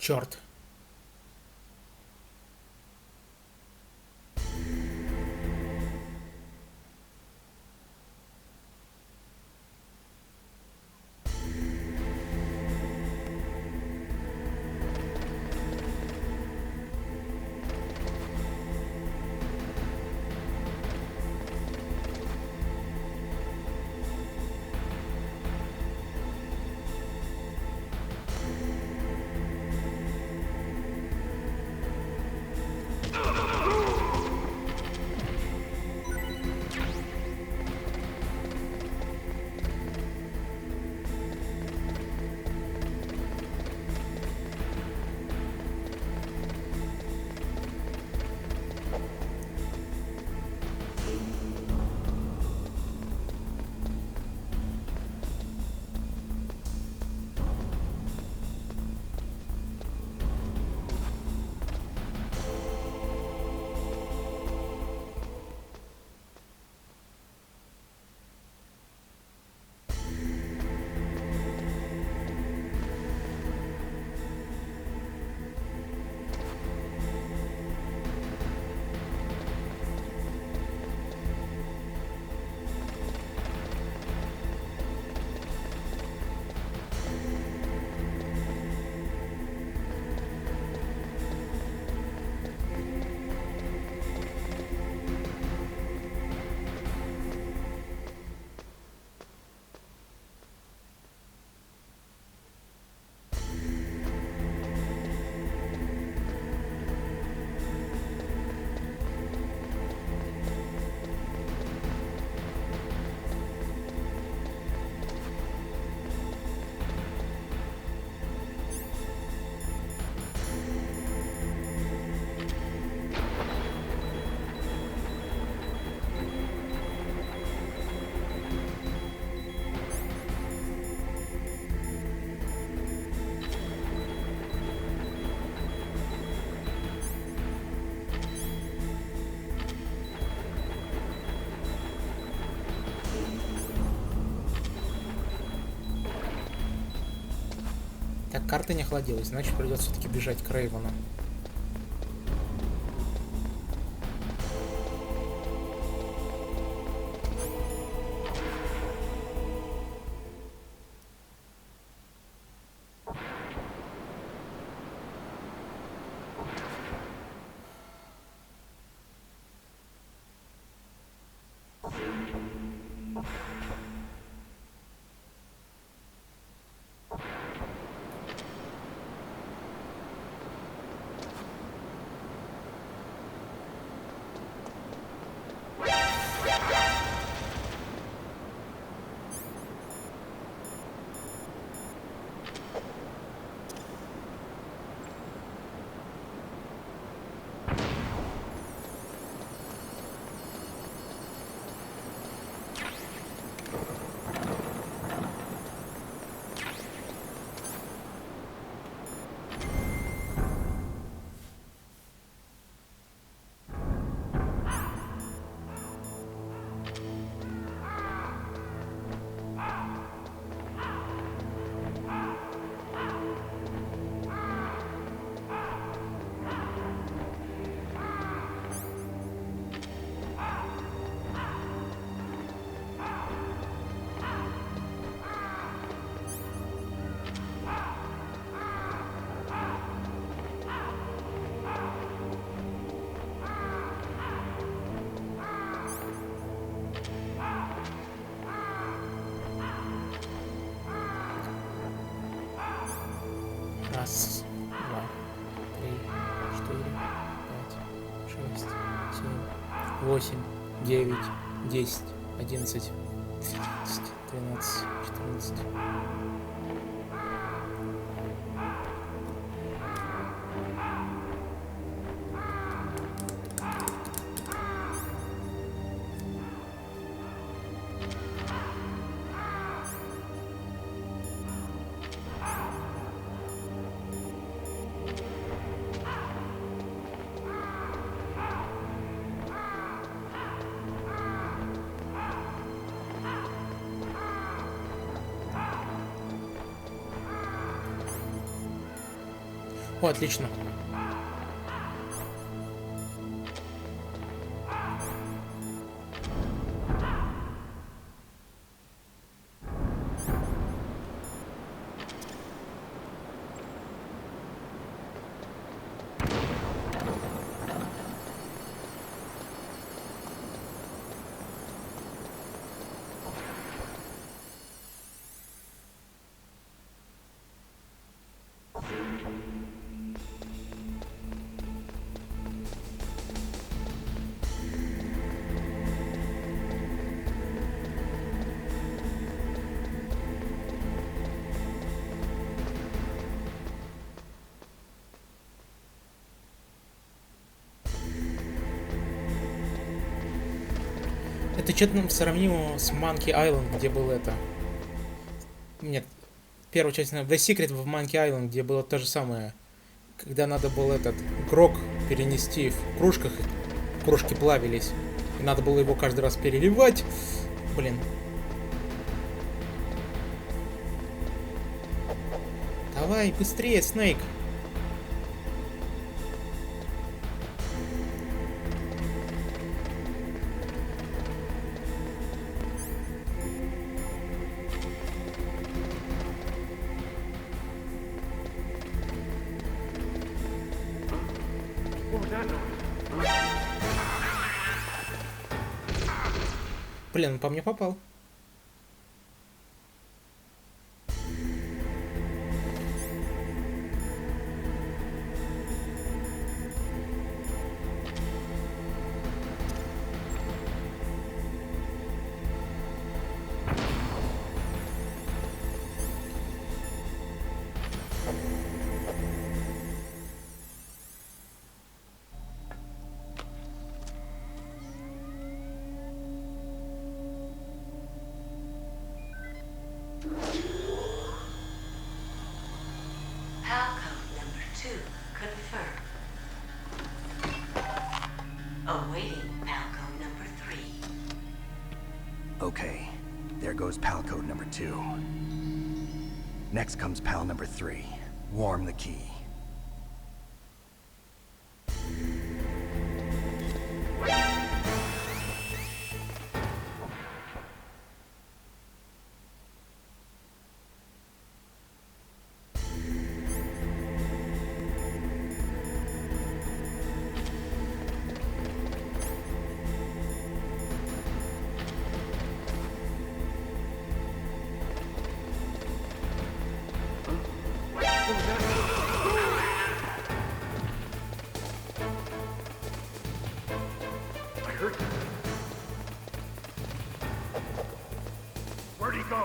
Черт. Так, карта не охладилась, значит придется все-таки бежать к Рейвену. Раз, два, три, 4, 5, 6, 7, 8, 9, 10, 11, 12, 13, 14. О, отлично. Это что-то сравнимо с Monkey Island, где был это... Нет, первая часть, The Secret в Monkey Island, где было то же самое. Когда надо было этот грог перенести в кружках, кружки плавились. И надо было его каждый раз переливать. Блин. Давай, быстрее, Снейк. Блин, он по мне попал. Okay, there goes pal code number 2. Next comes pal number 3. Warm the key. Where'd he go?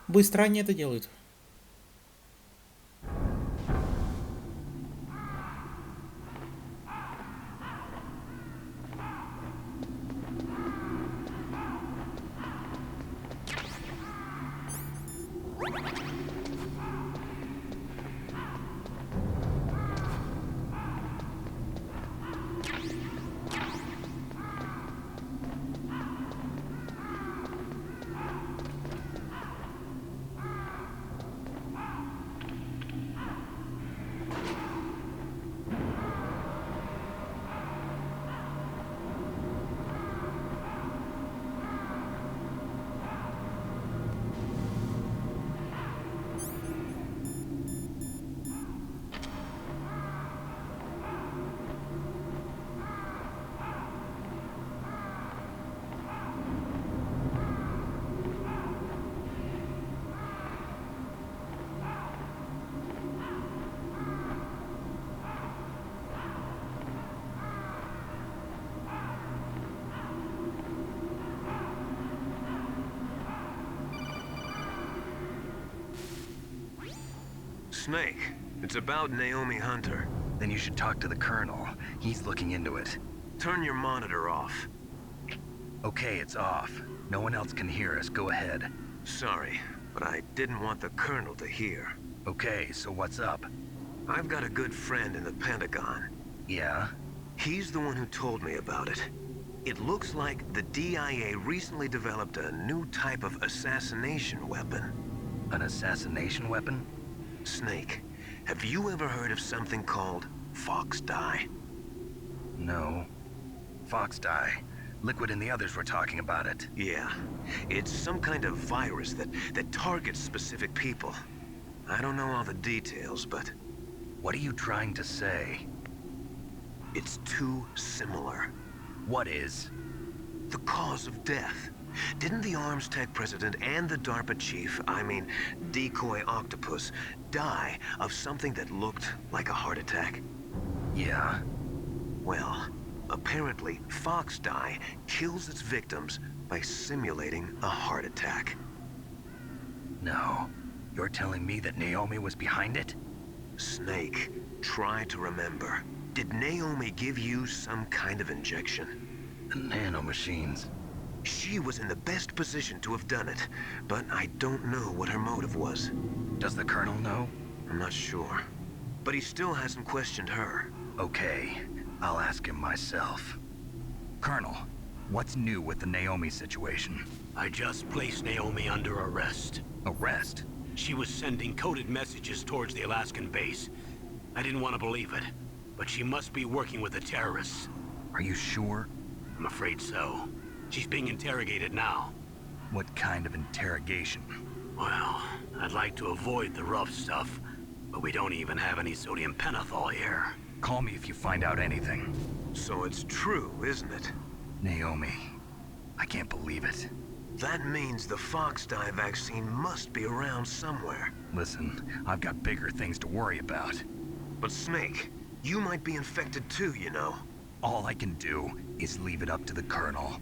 Быстро они это делают. Snake, it's about Naomi Hunter. Then you should talk to the Colonel. He's looking into it. Turn your monitor off. Okay, it's off. No one else can hear us. Go ahead. Sorry, but I didn't want the Colonel to hear. Okay, so what's up? I've got a good friend in the Pentagon. Yeah? He's the one who told me about it. It looks like the DIA recently developed a new type of assassination weapon. An assassination weapon? Snake, have you ever heard of something called Fox Dye? No. Fox dye. Liquid and the others were talking about it. Yeah. It's some kind of virus that targets specific people. I don't know all the details, but What are you trying to say? it's too similar. What is? The cause of death. Didn't the Arms Tech president and the DARPA chief, I mean, Decoy Octopus, die of something that looked like a heart attack? Yeah. Well, apparently, Fox Dye kills its victims by simulating a heart attack. No. You're telling me that Naomi was behind it? Snake, try to remember. Did Naomi give you some kind of injection? The nanomachines. She was in the best position to have done it, but I don't know what her motive was. Does the Colonel know? I'm not sure. But he still hasn't questioned her. Okay. I'll ask him myself. Colonel, what's new with the Naomi situation? I just placed Naomi under arrest. Arrest? She was sending coded messages towards the Alaskan base. I didn't want to believe it, but she must be working with the terrorists. Are you sure? I'm afraid so. She's being interrogated now. What kind of interrogation? Well, I'd like to avoid the rough stuff, but we don't even have any sodium pentothal here. Call me if you find out anything. So it's true, isn't it? Naomi. I can't believe it. That means the Fox Dye vaccine must be around somewhere. Listen, I've got bigger things to worry about. But Snake, you might be infected too, you know. All I can do is leave it up to the Colonel.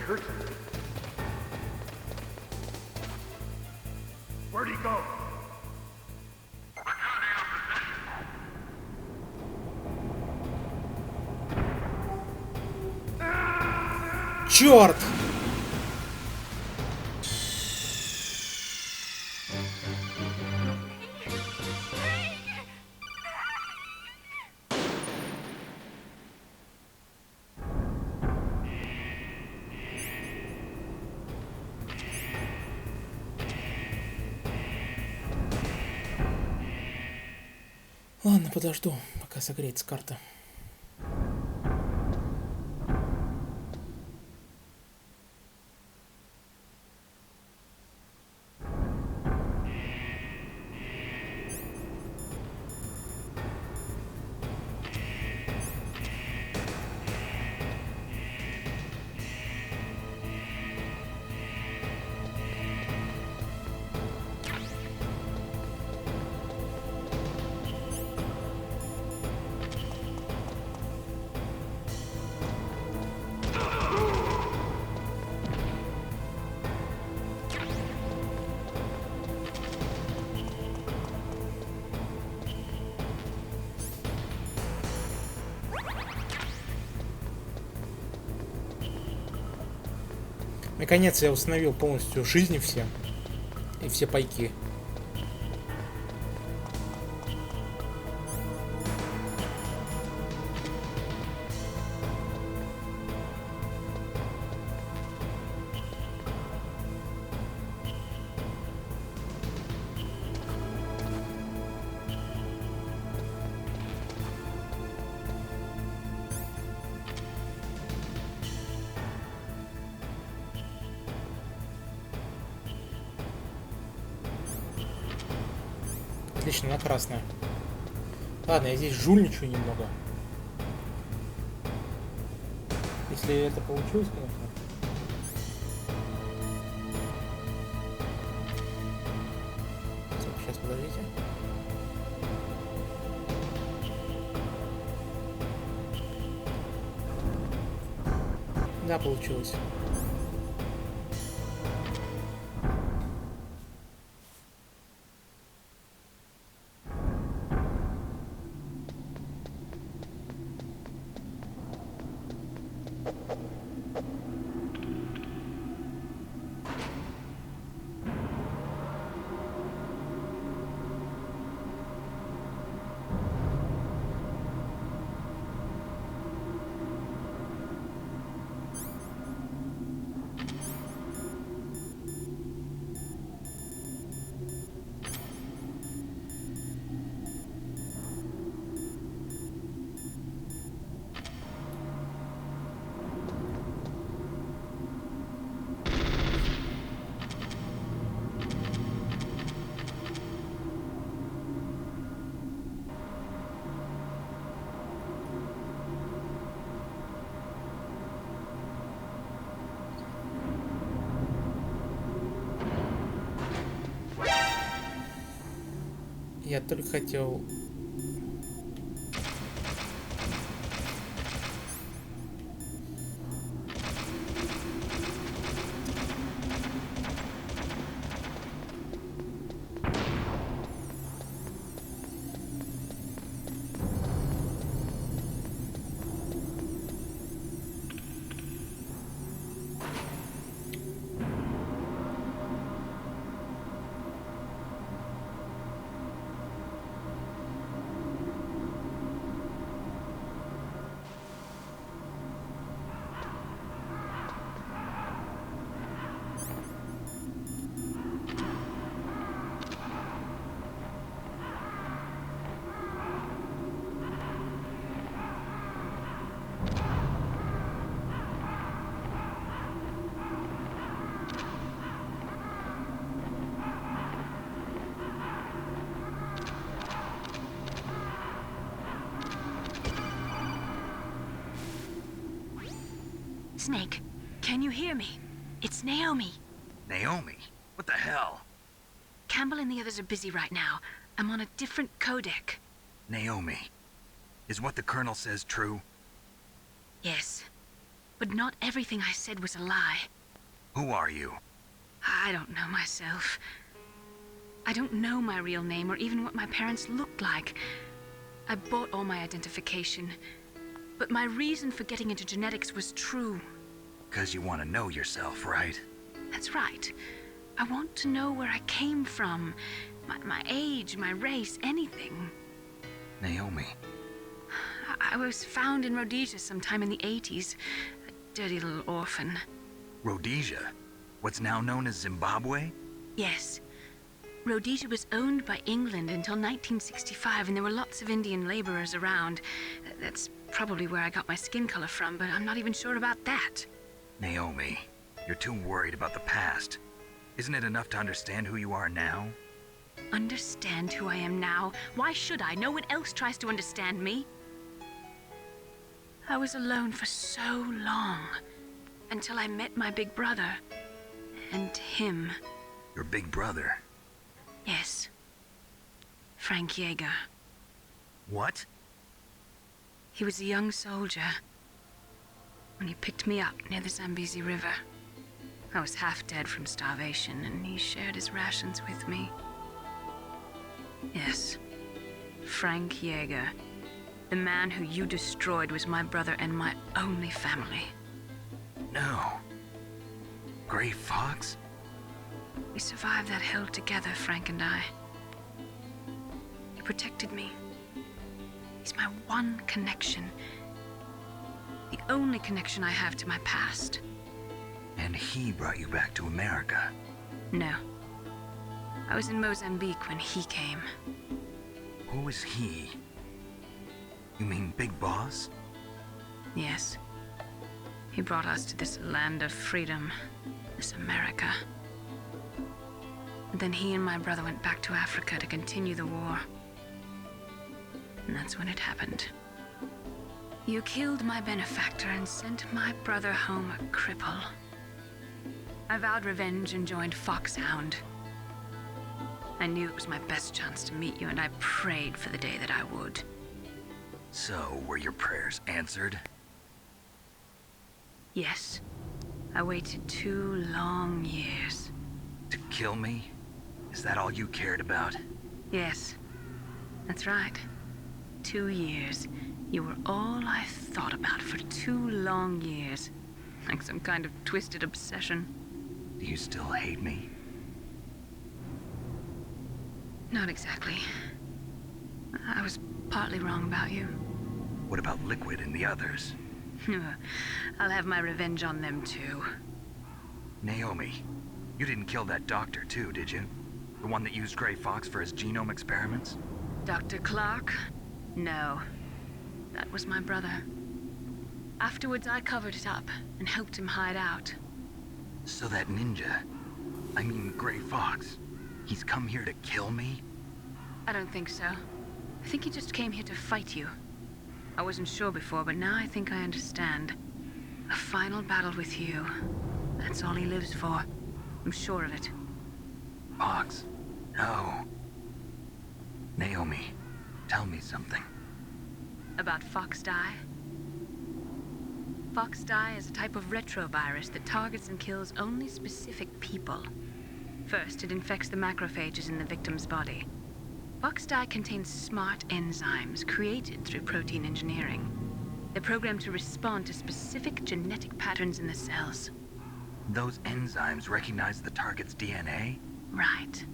person. Where'd he go? Черт! Ладно, подожду, пока согреется карта. Наконец я установил полностью жизни все. И все пайки. Отлично, она красная. Ладно, я здесь жульничаю немного. Если это получилось, конечно. Так, сейчас, подождите. Да, получилось. Я только хотел... Snake, can you hear me? It's Naomi. Naomi? What the hell? Campbell and the others are busy right now. I'm on a different codec. Naomi, is what the Colonel says true? Yes. But not everything I said was a lie. Who are you? I don't know myself. I don't know my real name or even what my parents looked like. I bought all my identification. But my reason for getting into genetics was true. 'Cause you want to know yourself, right? That's right. I want to know where I came from. My age, my race, anything. Naomi. I was found in Rhodesia sometime in the 80s. A dirty little orphan. Rhodesia? What's now known as Zimbabwe? Yes. Rhodesia was owned by England until 1965, and there were lots of Indian laborers around. That's probably where I got my skin color from, but I'm not even sure about that. Naomi, you're too worried about the past. Isn't it enough to understand who you are now? Understand who I am now? Why should I? No one else tries to understand me. I was alone for so long, until I met my big brother. And him. Your big brother? Yes. Frank Yeager. What? He was a young soldier when he picked me up near the Zambezi River. I was half dead from starvation, and he shared his rations with me. Yes, Frank Yeager. The man who you destroyed was my brother and my only family. No. Gray Fox? We survived that hell together, Frank and I. He protected me. He's my one connection. The only connection I have to my past. And he brought you back to America? No. I was in Mozambique when he came. Who is he? You mean Big Boss? Yes. He brought us to this land of freedom, this America. And then he and my brother went back to Africa to continue the war. And that's when it happened. You killed my benefactor and sent my brother home a cripple. I vowed revenge and joined Foxhound. I knew it was my best chance to meet you, and I prayed for the day that I would. So, were your prayers answered? Yes. I waited 2 long years. To kill me? Is that all you cared about? Yes. That's right. 2 years. You were all I thought about for 2 long years. Like some kind of twisted obsession. Do you still hate me? Not exactly. I was partly wrong about you. What about Liquid and the others? I'll have my revenge on them too. Naomi, you didn't kill that doctor too, did you? The one that used Gray Fox for his genome experiments? Dr. Clark? No. That was my brother. Afterwards, I covered it up and helped him hide out. So that ninja, I mean Gray Fox, he's come here to kill me? I don't think so. I think he just came here to fight you. I wasn't sure before, but now I think I understand. A final battle with you. That's all he lives for. I'm sure of it. Fox? No. Naomi, tell me something. About Fox Die? Fox Die is a type of retrovirus that targets and kills only specific people. First, it infects the macrophages in the victim's body. Fox Die contains smart enzymes created through protein engineering. They're programmed to respond to specific genetic patterns in the cells. Those enzymes recognize the target's DNA? Right.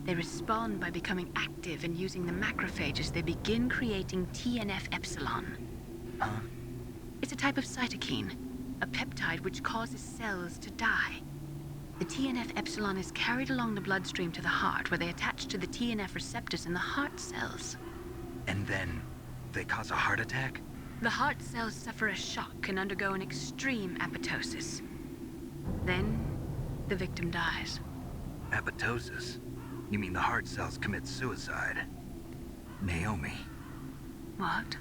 They respond by becoming active and using the macrophages. They begin creating TNF-epsilon. Huh? It's a type of cytokine, a peptide which causes cells to die. The TNF-epsilon is carried along the bloodstream to the heart, where they attach to the TNF receptors in the heart cells. And then they cause a heart attack? The heart cells suffer a shock and undergo an extreme apoptosis. Then, the victim dies. Apoptosis? You mean the heart cells commit suicide? Naomi, What?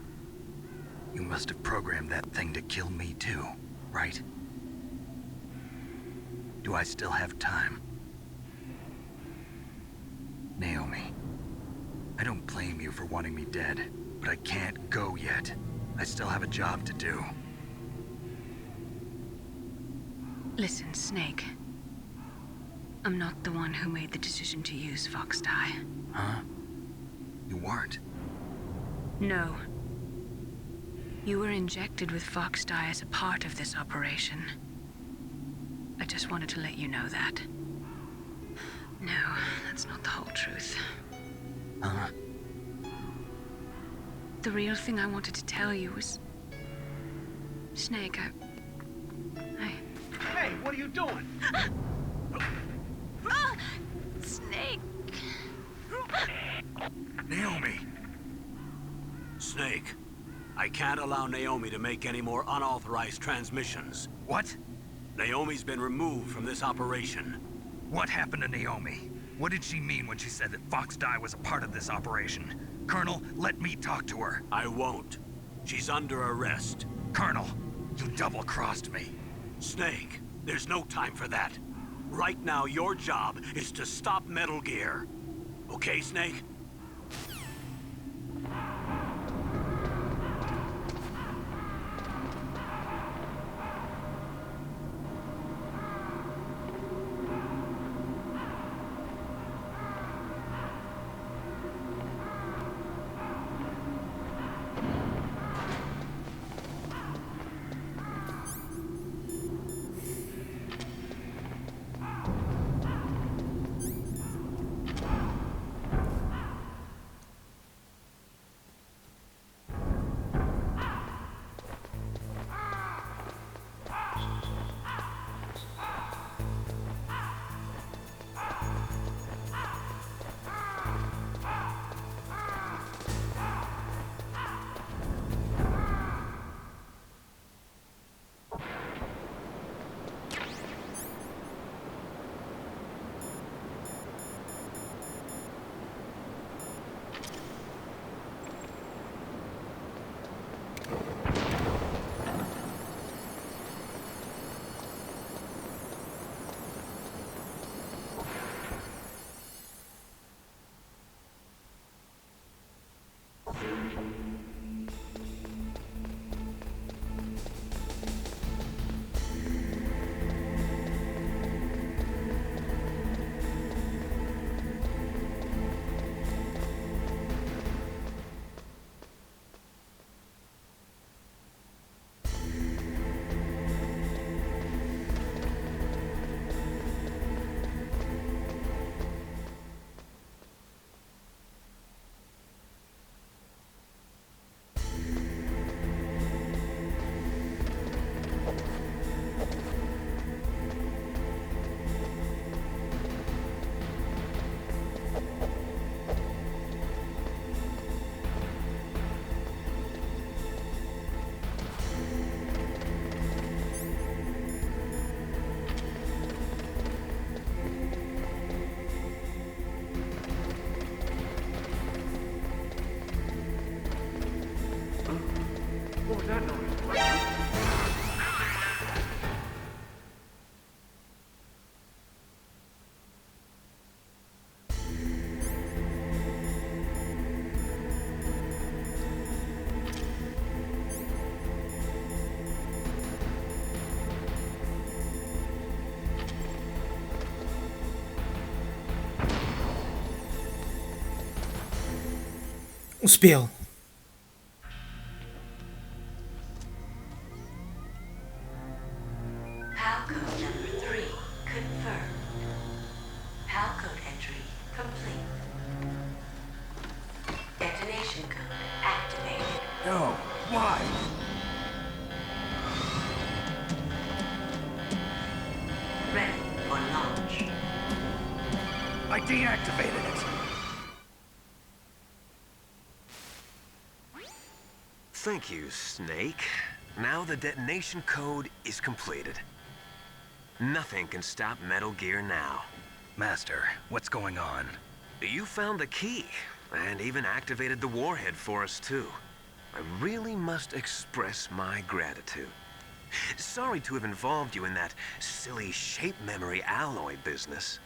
you must have programmed that thing to kill me too, right? Do I still have time? Naomi, I don't blame you for wanting me dead, but I can't go yet. I still have a job to do. Listen, Snake. I'm not the one who made the decision to use Fox Dye. Huh? You weren't. No. You were injected with Fox Dye as a part of this operation. I just wanted to let you know that. No, that's not the whole truth. Huh? The real thing I wanted to tell you was... Snake, Hey, what are you doing? Snake! Naomi! Snake, I can't allow Naomi to make any more unauthorized transmissions. What? Naomi's been removed from this operation. What happened to Naomi? What did she mean when she said that Fox Dye was a part of this operation? Colonel, let me talk to her. I won't. She's under arrest. Colonel, you double-crossed me. Snake, there's no time for that. Right now, your job is to stop Metal Gear. Okay, Snake? What was that noise? Успел. PAL code number 3 confirmed. PAL code entry complete. Detonation code activated. No. Why? Ready for launch. I deactivated it. Thank you, Snake. Now the detonation code is completed. Nothing can stop Metal Gear now. Master, what's going on? You found the key, and even activated the warhead for us, too. I really must express my gratitude. Sorry to have involved you in that silly shape memory alloy business.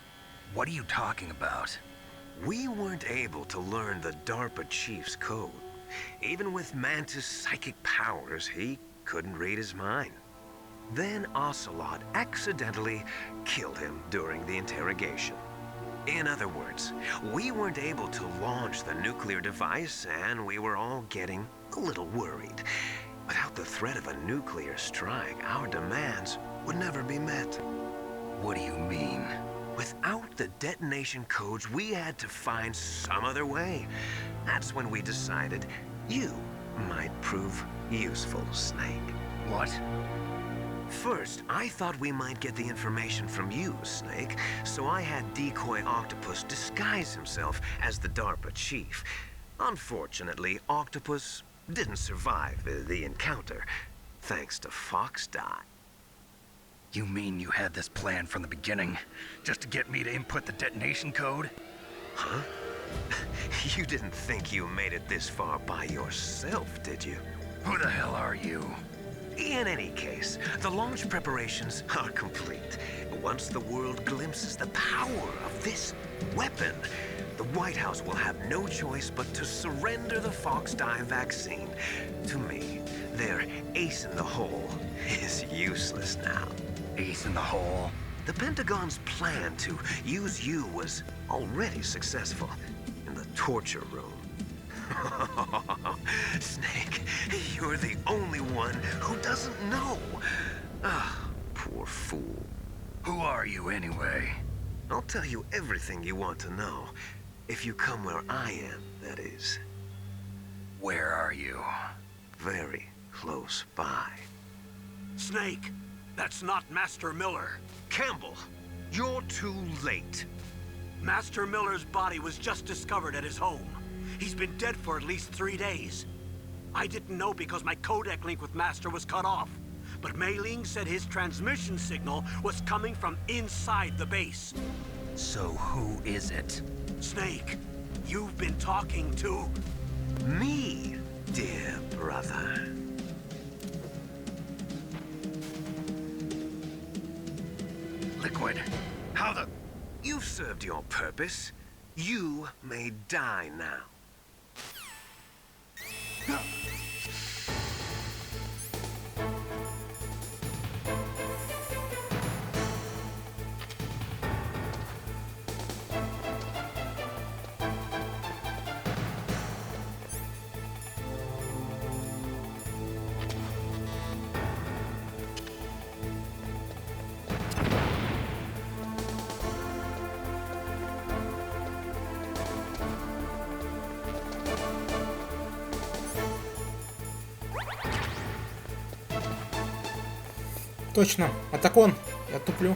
What are you talking about? We weren't able to learn the DARPA chief's code. Even with Mantis' psychic powers, he couldn't read his mind. Then Ocelot accidentally killed him during the interrogation. In other words, we weren't able to launch the nuclear device, and we were all getting a little worried. Without the threat of a nuclear strike, our demands would never be met. What do you mean? Without the detonation codes, we had to find some other way. That's when we decided you might prove useful, Snake. What? First, I thought we might get the information from you, Snake, so I had Decoy Octopus disguise himself as the DARPA chief. Unfortunately, Octopus didn't survive the encounter, thanks to Fox Die. You mean you had this plan from the beginning, just to get me to input the detonation code? Huh? You didn't think you made it this far by yourself, did you? Who the hell are you? In any case, the launch preparations are complete. Once the world glimpses the power of this weapon, the White House will have no choice but to surrender the Fox Die vaccine. To me, their ace in the hole is useless now. Ace in the hole? The Pentagon's plan to use you was already successful in the torture room. Snake, you're the only one who doesn't know. Ah, poor fool. Who are you anyway? I'll tell you everything you want to know. If you come where I am, that is. Where are you? Very close by. Snake, that's not Master Miller. Campbell, you're too late. Master Miller's body was just discovered at his home. He's been dead for at least 3 days. I didn't know because my codec link with Master was cut off. But Mei Ling said his transmission signal was coming from inside the base. So who is it? Snake, you've been talking to... Me, dear brother. Liquid. How the... You've served your purpose. You may die now. Точно, атакон. Я туплю.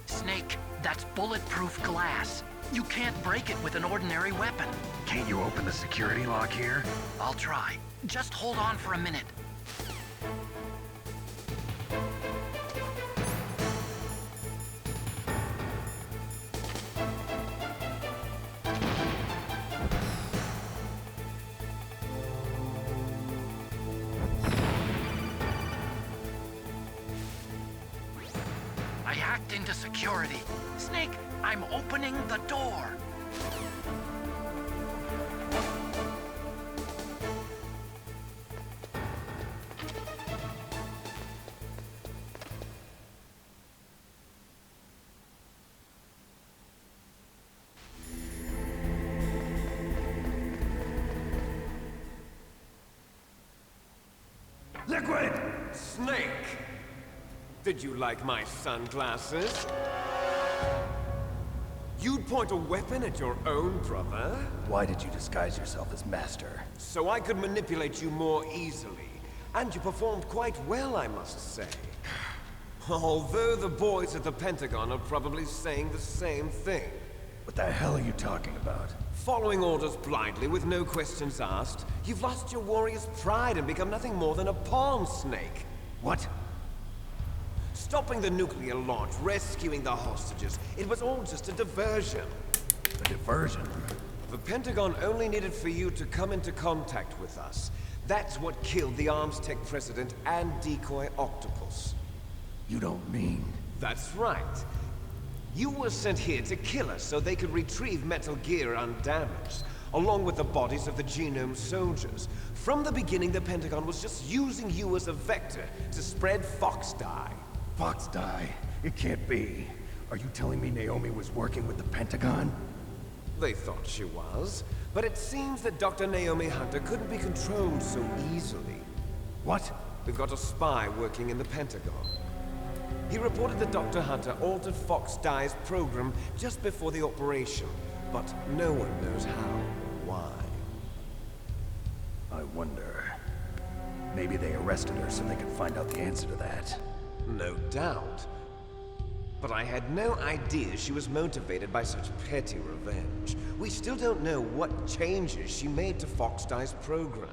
Snake, that's bulletproof glass. You can't break it with an ordinary weapon. Can't you open the security lock here? I'll try. Just hold on for a minute. I hacked into security. Snake, I'm opening the door. Liquid! Snake! Did you like my sunglasses? You'd point a weapon at your own brother? Why did you disguise yourself as Master? So I could manipulate you more easily. And you performed quite well, I must say. Although the boys at the Pentagon are probably saying the same thing. What the hell are you talking about? Following orders blindly with no questions asked, you've lost your warrior's pride and become nothing more than a pawn, Snake. What? Stopping the nuclear launch, rescuing the hostages, it was all just a diversion. A diversion? The Pentagon only needed for you to come into contact with us. That's what killed the Arms Tech president and Decoy Octopus. You don't mean... That's right. You were sent here to kill us so they could retrieve Metal Gear undamaged. along with the bodies of the genome soldiers. From the beginning, the Pentagon was just using you as a vector to spread Fox dye. Fox dye? It can't be. Are you telling me Naomi was working with the Pentagon? They thought she was, but it seems that Dr. Naomi Hunter couldn't be controlled so easily. What? We've got a spy working in the Pentagon. He reported that Dr. Hunter altered Fox Dye's program just before the operation, but no one knows how or why. I wonder... Maybe they arrested her so they could find out the answer to that. No doubt. But I had no idea she was motivated by such petty revenge. We still don't know what changes she made to Fox Dye's program.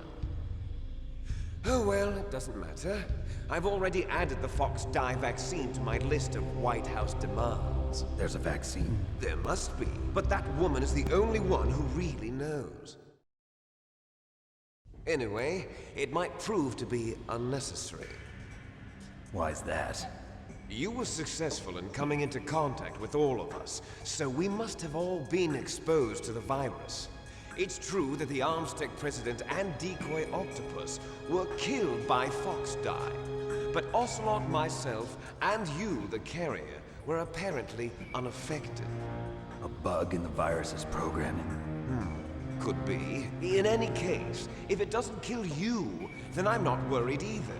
Oh well, it doesn't matter. I've already added the Fox Dye vaccine to my list of White House demands. There's a vaccine? There must be, but that woman is the only one who really knows. Anyway, it might prove to be unnecessary. Why's that? You were successful in coming into contact with all of us, so we must have all been exposed to the virus. It's true that the Armstech president and decoy octopus were killed by Fox Dye, but Ocelot, myself, and you, the carrier, were apparently unaffected. A bug in the virus's programming? Could be. In any case, if it doesn't kill you, then I'm not worried either.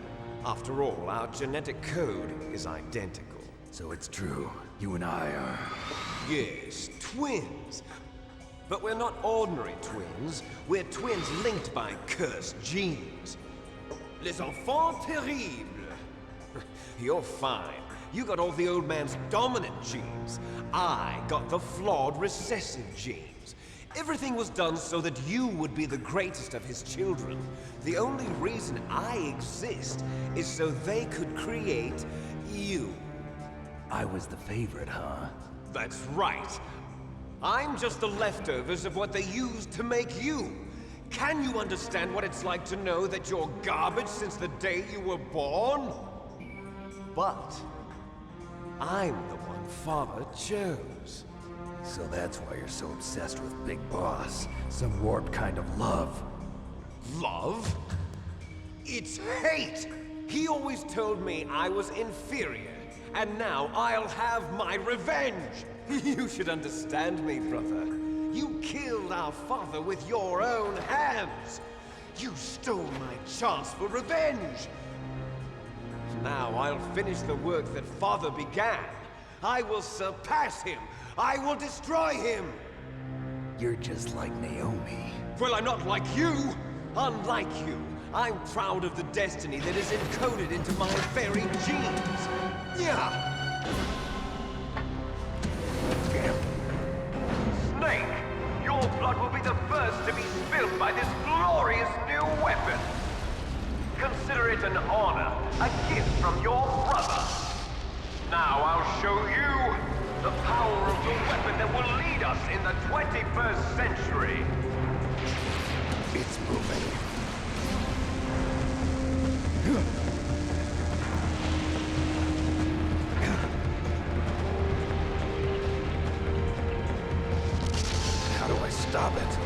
After all, our genetic code is identical. So it's true. You and I are... Yes, twins. But we're not ordinary twins. We're twins linked by cursed genes. Les enfants terribles. You're fine. You got all the old man's dominant genes. I got the flawed recessive genes. Everything was done so that you would be the greatest of his children. The only reason I exist is so they could create you. I was the favorite, huh? That's right. I'm just the leftovers of what they used to make you. Can you understand what it's like to know that you're garbage since the day you were born? But I'm the one Father chose. So that's why you're so obsessed with Big Boss. Some warped kind of love. Love? It's hate! He always told me I was inferior, and now I'll have my revenge! You should understand me, brother. You killed our father with your own hands! You stole my chance for revenge! Now I'll finish the work that Father began. I will surpass him! I will destroy him! You're just like Naomi. Well, I'm not like you! Unlike you, I'm proud of the destiny that is encoded into my very genes! Yeah! Snake, your blood will be the first to be spilled by this glorious new weapon. Consider it an honor, a gift from your brother. Now I'll show you the power of the weapon that will lead us in the 21st century. It's moving. How do I stop it?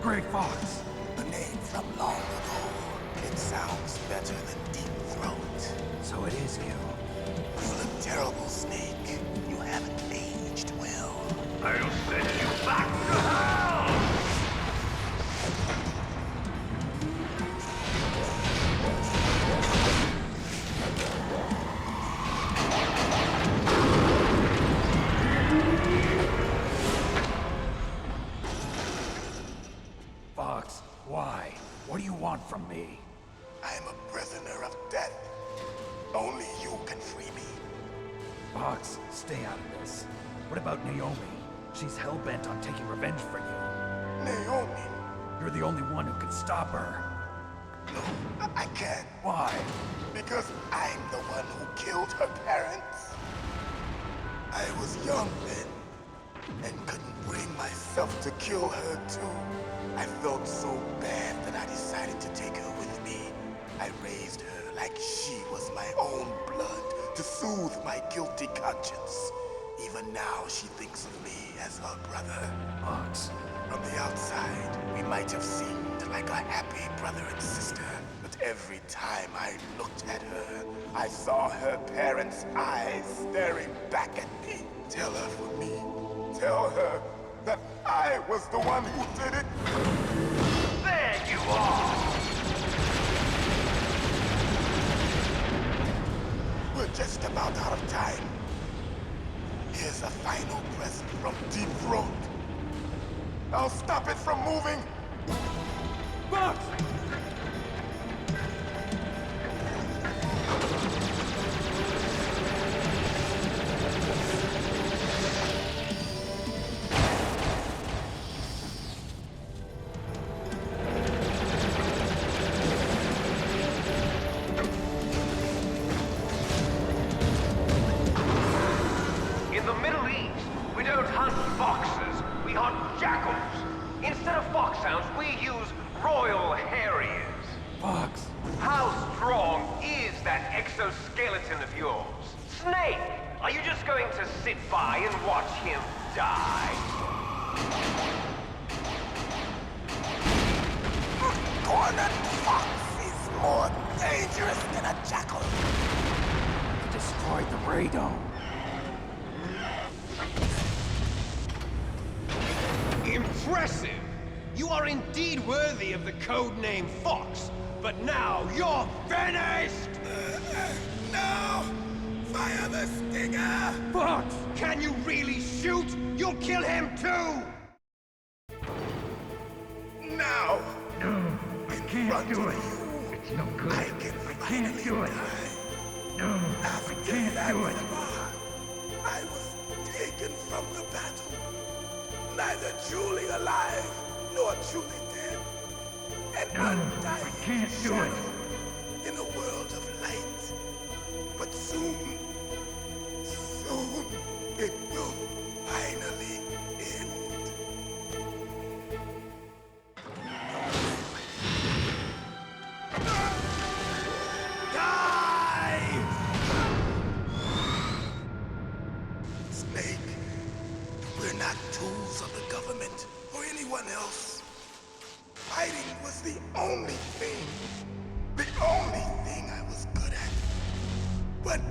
Gray Fox? A name from long ago. It sounds better than Deep Throat. So it is you. You look terrible, Snake. You haven't aged well. I'll send you back to hell! Fox, why? What do you want from me? I am a prisoner of death. Only you can free me. Fox, stay out of this. What about Naomi? She's hell-bent on taking revenge for you. Naomi? You're the only one who can stop her. No, I can't. Why? Because I'm the one who killed her parents. I was young then, and couldn't bring myself to kill her too. I felt so bad that I decided to take her with me. I raised her like she was my own blood to soothe my guilty conscience. Even now, she thinks of me as her brother. Fox. From the outside, we might have seemed like a happy brother and sister, but every time I looked at her, I saw her parents' eyes staring back at me. Tell her for me. Tell her that I was the one who did it. There you are! We're just about out of time. Here's a final present from Deep Throat. I'll stop it from moving. Fox! In the Middle East, we don't hunt foxes, we hunt jackals. Instead of foxhounds, we use royal harriers. Fox. How strong is that exoskeleton of yours? Snake, are you just going to sit by and watch him die? A cornered fox is more dangerous than a jackal. Destroyed the radome. Impressive! You are indeed worthy of the codename Fox, but now you're finished! No! Fire the stinger! Fox! Can you really shoot? You'll kill him too! Now! No, I can't do it. It's no good. I can't do it. No, I can't do it. I was taken from the battle. Neither truly alive, nor truly dead. And undying I can't do it. in a world of light. But soon, it will finally end. Die! Snake, we're not tools of the government or anyone else. Fighting was the only thing I was good at. But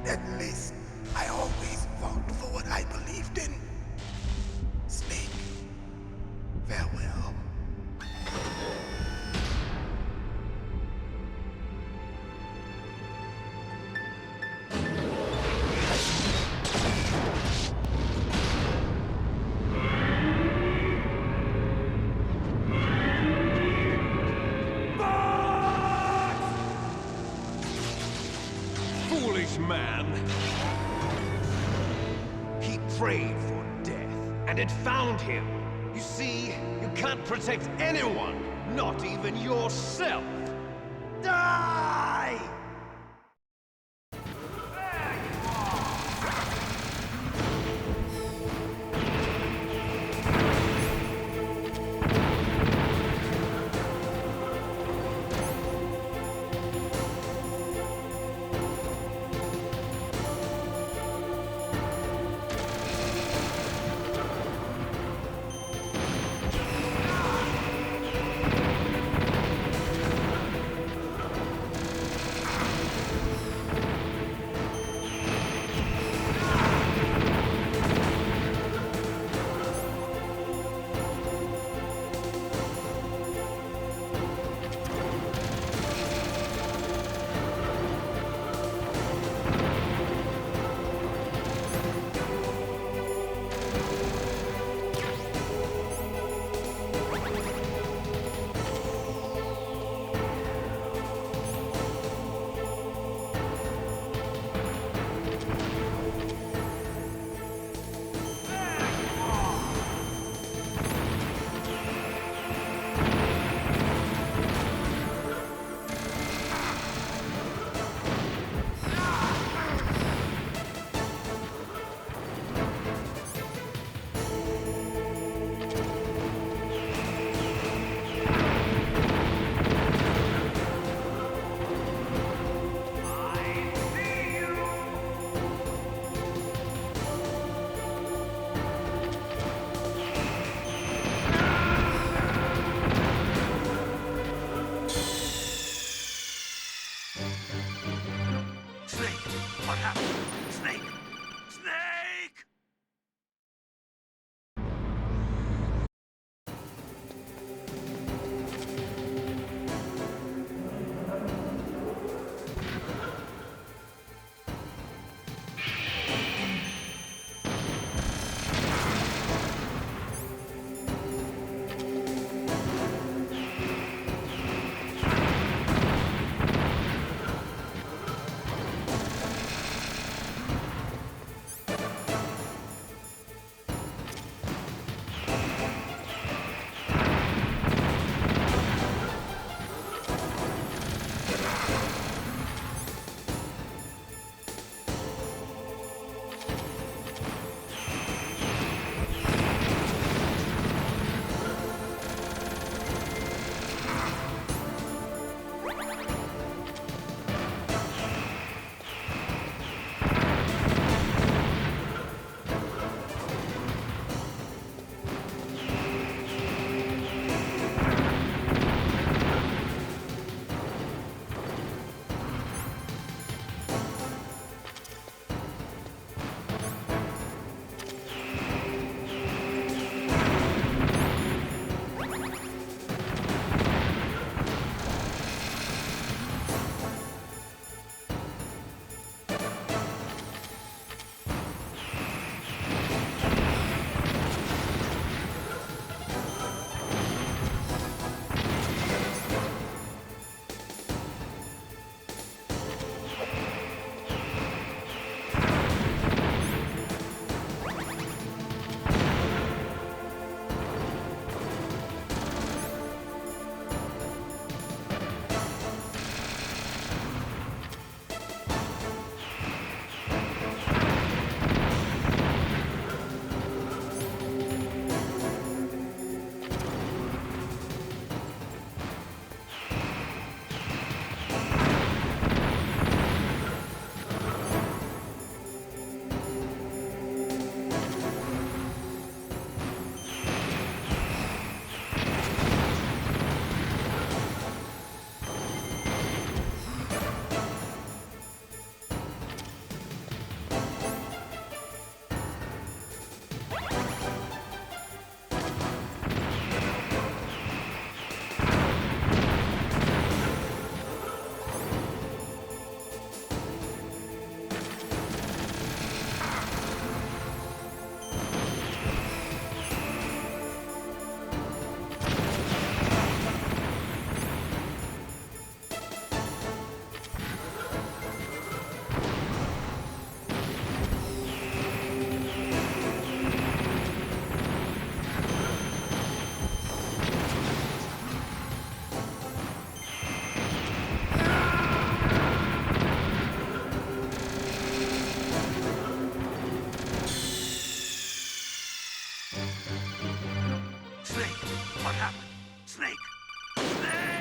at least I always fought for what I believed in. Snake, farewell. Foolish man! He prayed for death, and it found him. You see, you can't protect anyone, not even yourself. Die! Snake! What happened? Snake! Snake!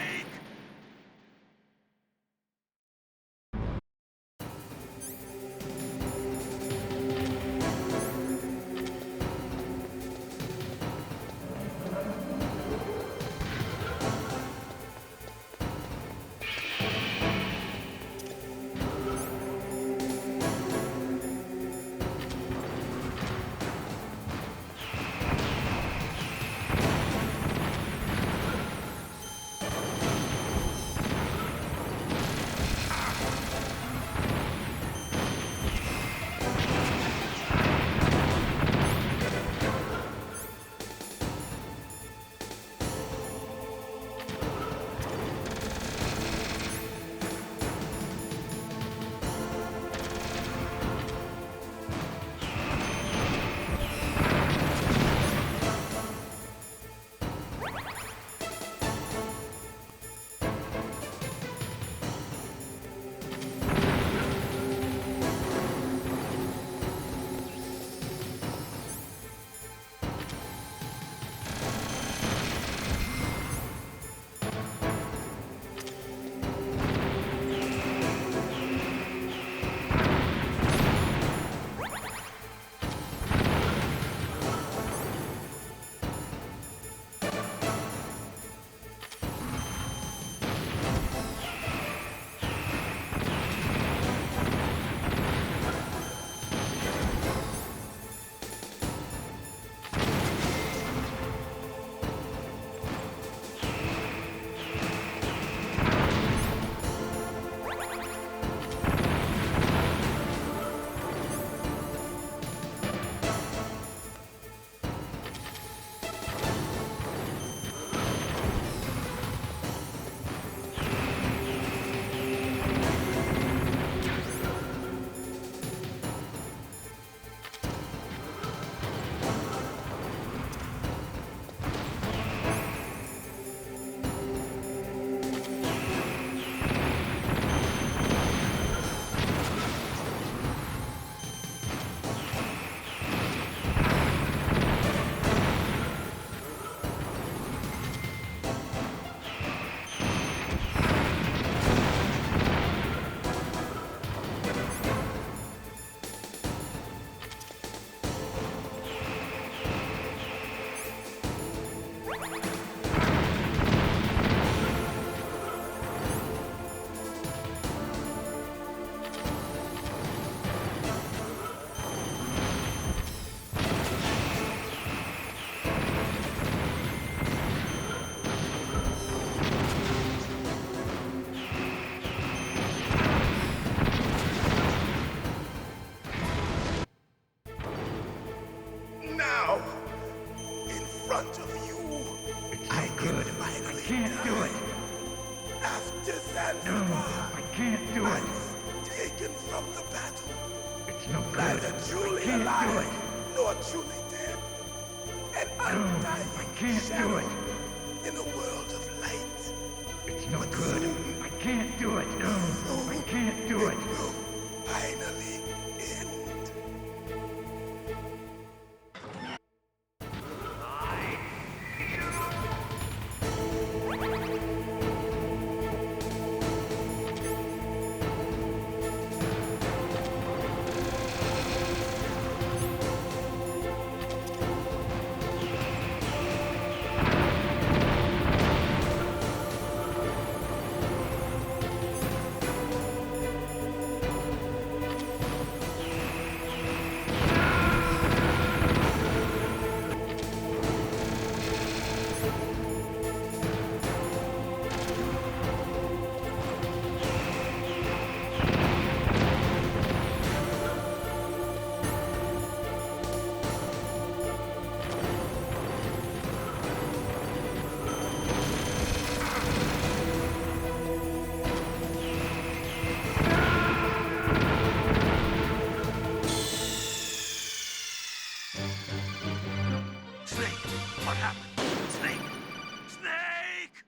front of you. It's no good. I can't do it. After Zanzibar, No, I can't do I it. was taken from the battle. It's no good. Neither truly I can't do alive it. nor truly dead. An No, undying I can't shadow do it. in a world of light. It's no But good. soon, I can't do it. No, I can't do it. will finally end. Snake! What happened? Snake! Snake!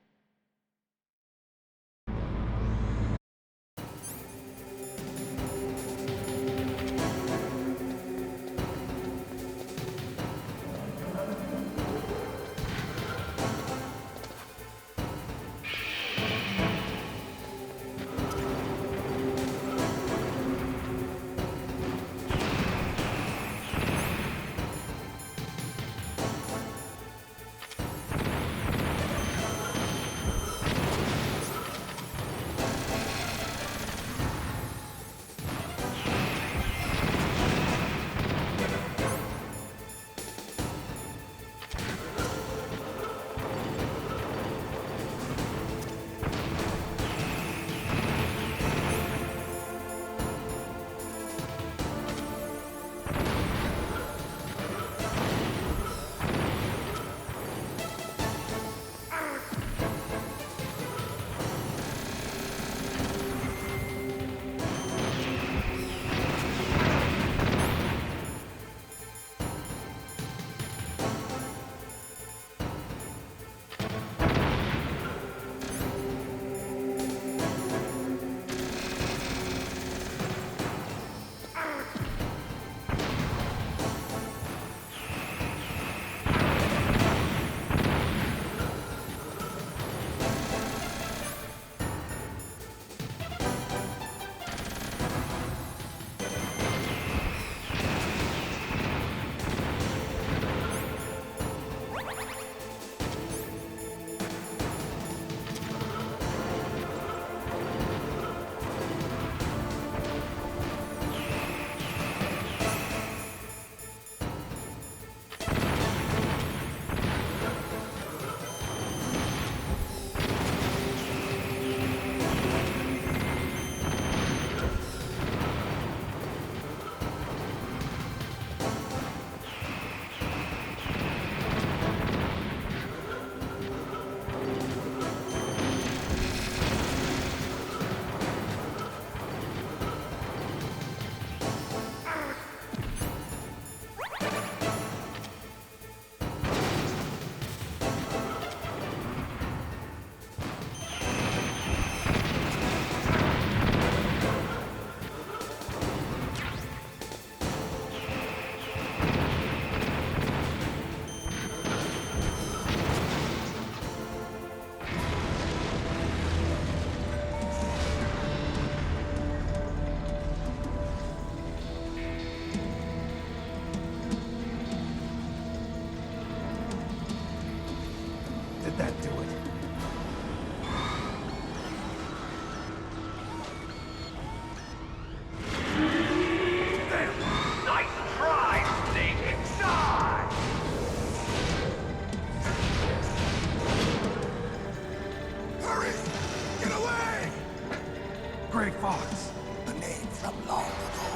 Gray Fox? A name from long ago.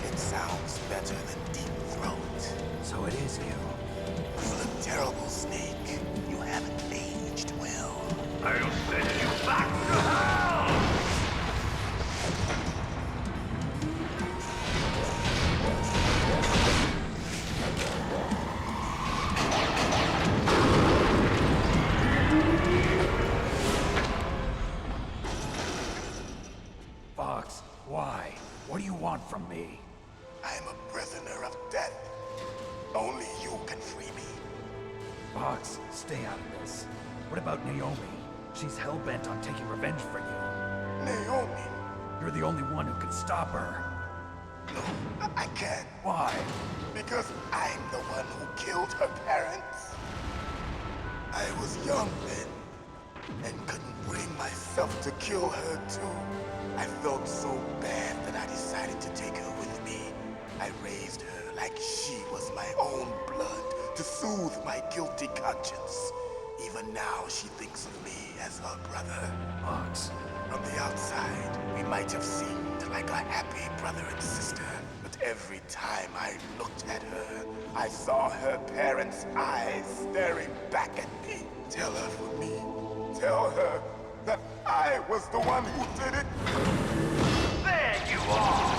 It sounds better than Deep Throat. So it is you. You look terrible, Snake. You haven't aged well. I'll send you back to hell! Fox, why? What do you want from me? I'm a prisoner of death. Only you can free me. Fox, stay out of this. What about Naomi? She's hell-bent on taking revenge for you. Naomi? You're the only one who can stop her. No, I can't. Why? Because I'm the one who killed her parents. I was young then, and couldn't bring myself to kill her too. I felt so bad that I decided to take her with me. I raised her like she was my own blood to soothe my guilty conscience. Even now, she thinks of me as her brother. Fox. From the outside, we might have seemed like a happy brother and sister, but every time I looked at her, I saw her parents' eyes staring back at me. Tell her for me. Tell her that I was the one who did it. There you are!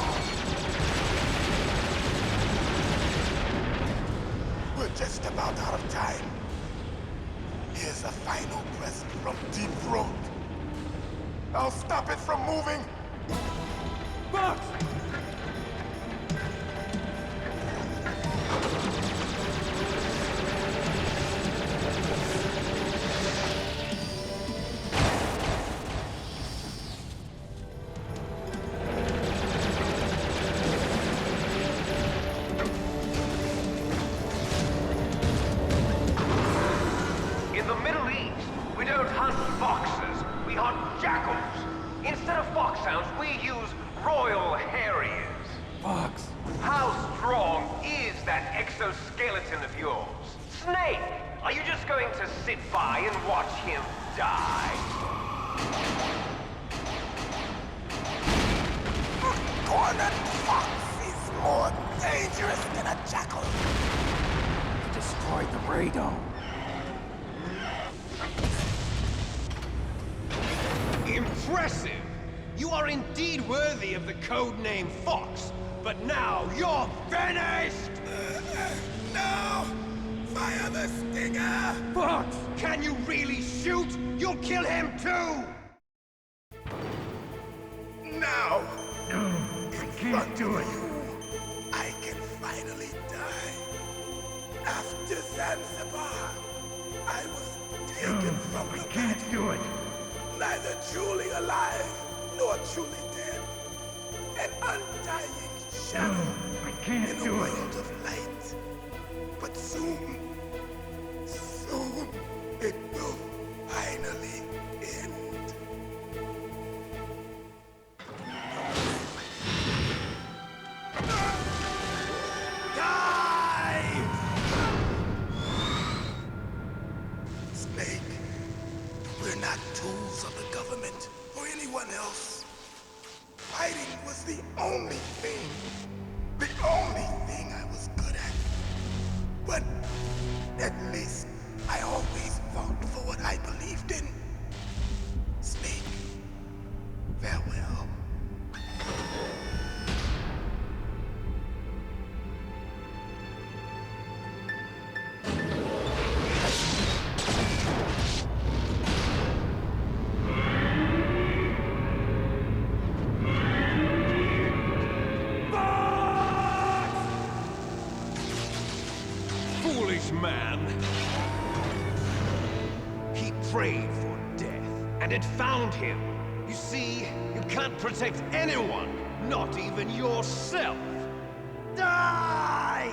We're just about out of time. Here's a final present from Deep Throat. I'll stop it from moving. Fox! In the Middle East, we don't hunt foxes, we hunt jackals. Instead of foxhounds, we use royal harriers. Fox! How strong is that exoskeleton of yours? Snake, are you just going to sit by and watch him die? A cornered fox is more dangerous than a jackal. Destroyed the radome. Impressive! You are indeed worthy of the codename Fox, but now you're finished! No! Fire the stinger! Fox! Can you really shoot? You'll kill him too! Now! No, I can't do it. I can finally die. After Zanzibar, I was taken from I the can't battle, do it. neither truly alive nor truly dead. An undying shadow I can't in a do it. world of light. But soon, soon, it will finally end. Die! Snake, we're not tools of the government or anyone else. Fighting was the only thing I was good at. But at least I always fought for what I believed in. Snake, farewell. Foolish man! He prayed for death, and it found him. You see, you can't protect anyone, not even yourself. Die!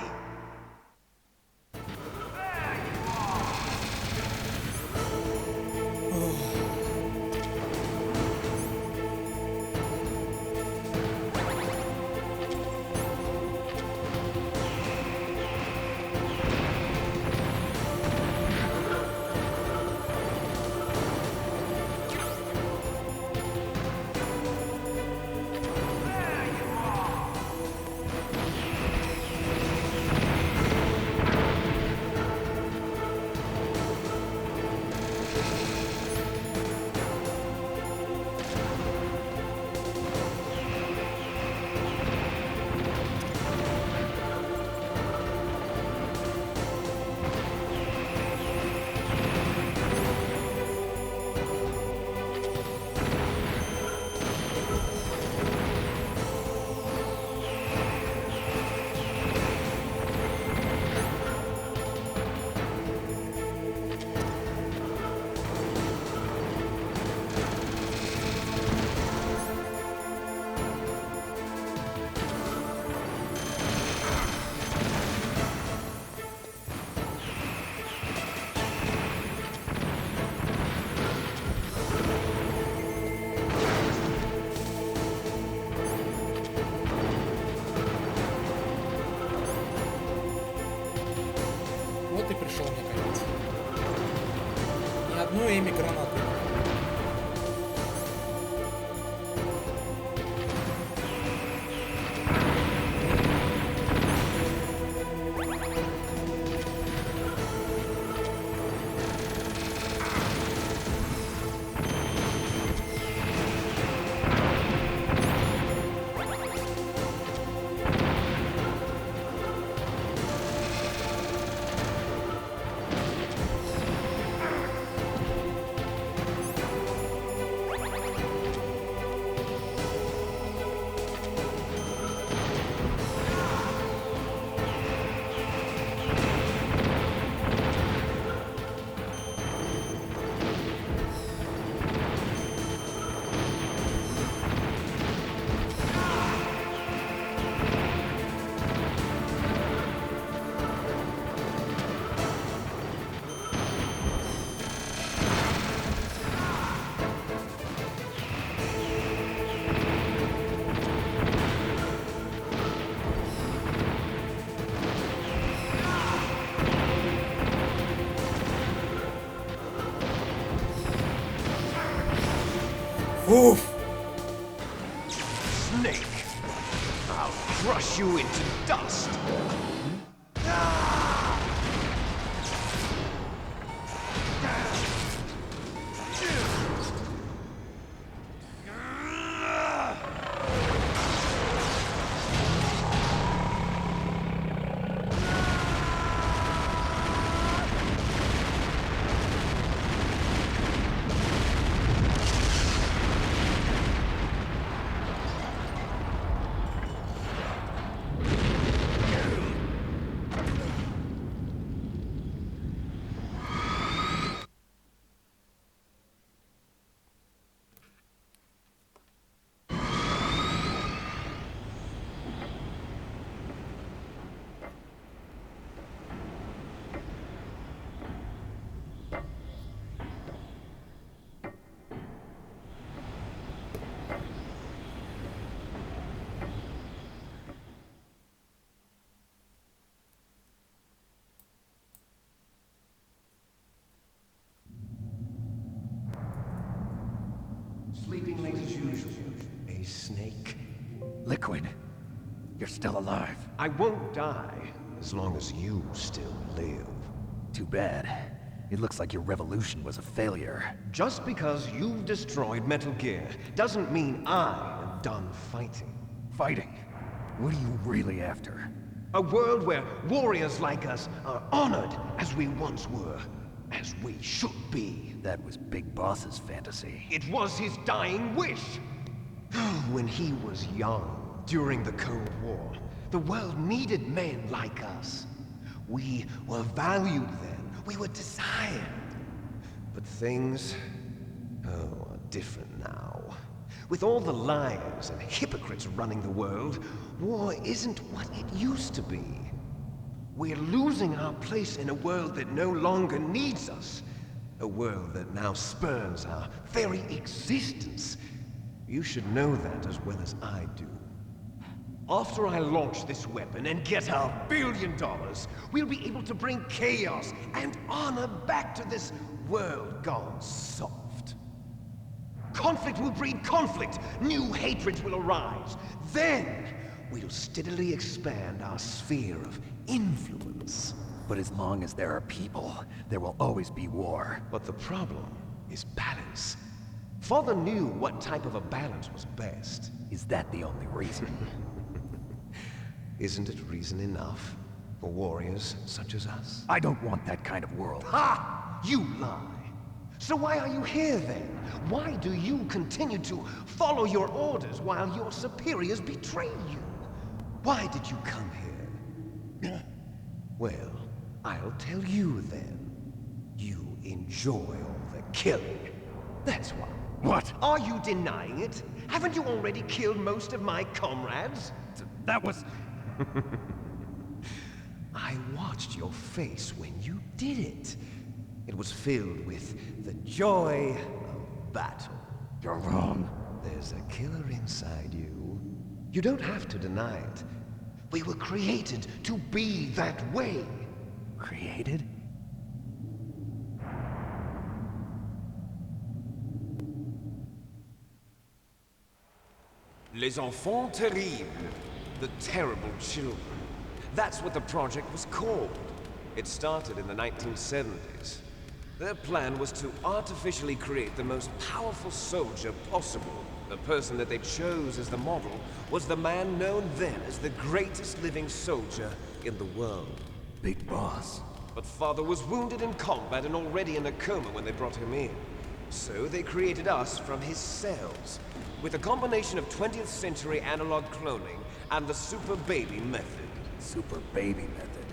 мне кажется. Ни одну Эми гранату. Уф! Snake! I'll crush you into dust! Sleeping late as usual, a snake. Liquid, you're still alive. I won't die as long as you still live. Too bad. It looks like your revolution was a failure. Just because you've destroyed Metal Gear doesn't mean I am done fighting. Fighting? What are you really after? A world where warriors like us are honored as we once were, as we should be. That was Big Boss's fantasy. It was his dying wish. When he was young, during the Cold War, the world needed men like us. We were valued then. We were desired. But things, are different now. With all the liars and hypocrites running the world, war isn't what it used to be. We're losing our place in a world that no longer needs us. A world that now spurns our very existence. You should know that as well as I do. After I launch this weapon and get $1 billion, we'll be able to bring chaos and honor back to this world gone soft. Conflict will breed conflict. New hatreds will arise. Then, we'll steadily expand our sphere of influence. But as long as there are people, there will always be war. But the problem is balance. Father knew what type of a balance was best. Is that the only reason? Isn't it reason enough for warriors such as us? I don't want that kind of world. Ha! You lie! So why are you here then? Why do you continue to follow your orders while your superiors betray you? Why did you come here? Well, I'll tell you then. You enjoy all the killing. That's why. What? Are you denying it? Haven't you already killed most of my comrades? That was... I watched your face when you did it. It was filled with the joy of battle. You're wrong. There's a killer inside you. You don't have to deny it. We were created to be that way. Created? Les enfants terribles. The terrible children. That's what the project was called. It started in the 1970s. Their plan was to artificially create the most powerful soldier possible. The person that they chose as the model was the man known then as the greatest living soldier in the world. Big Boss. But Father was wounded in combat and already in a coma when they brought him in. So they created us from his cells, with a combination of 20th century analog cloning and the super baby method. Super baby method.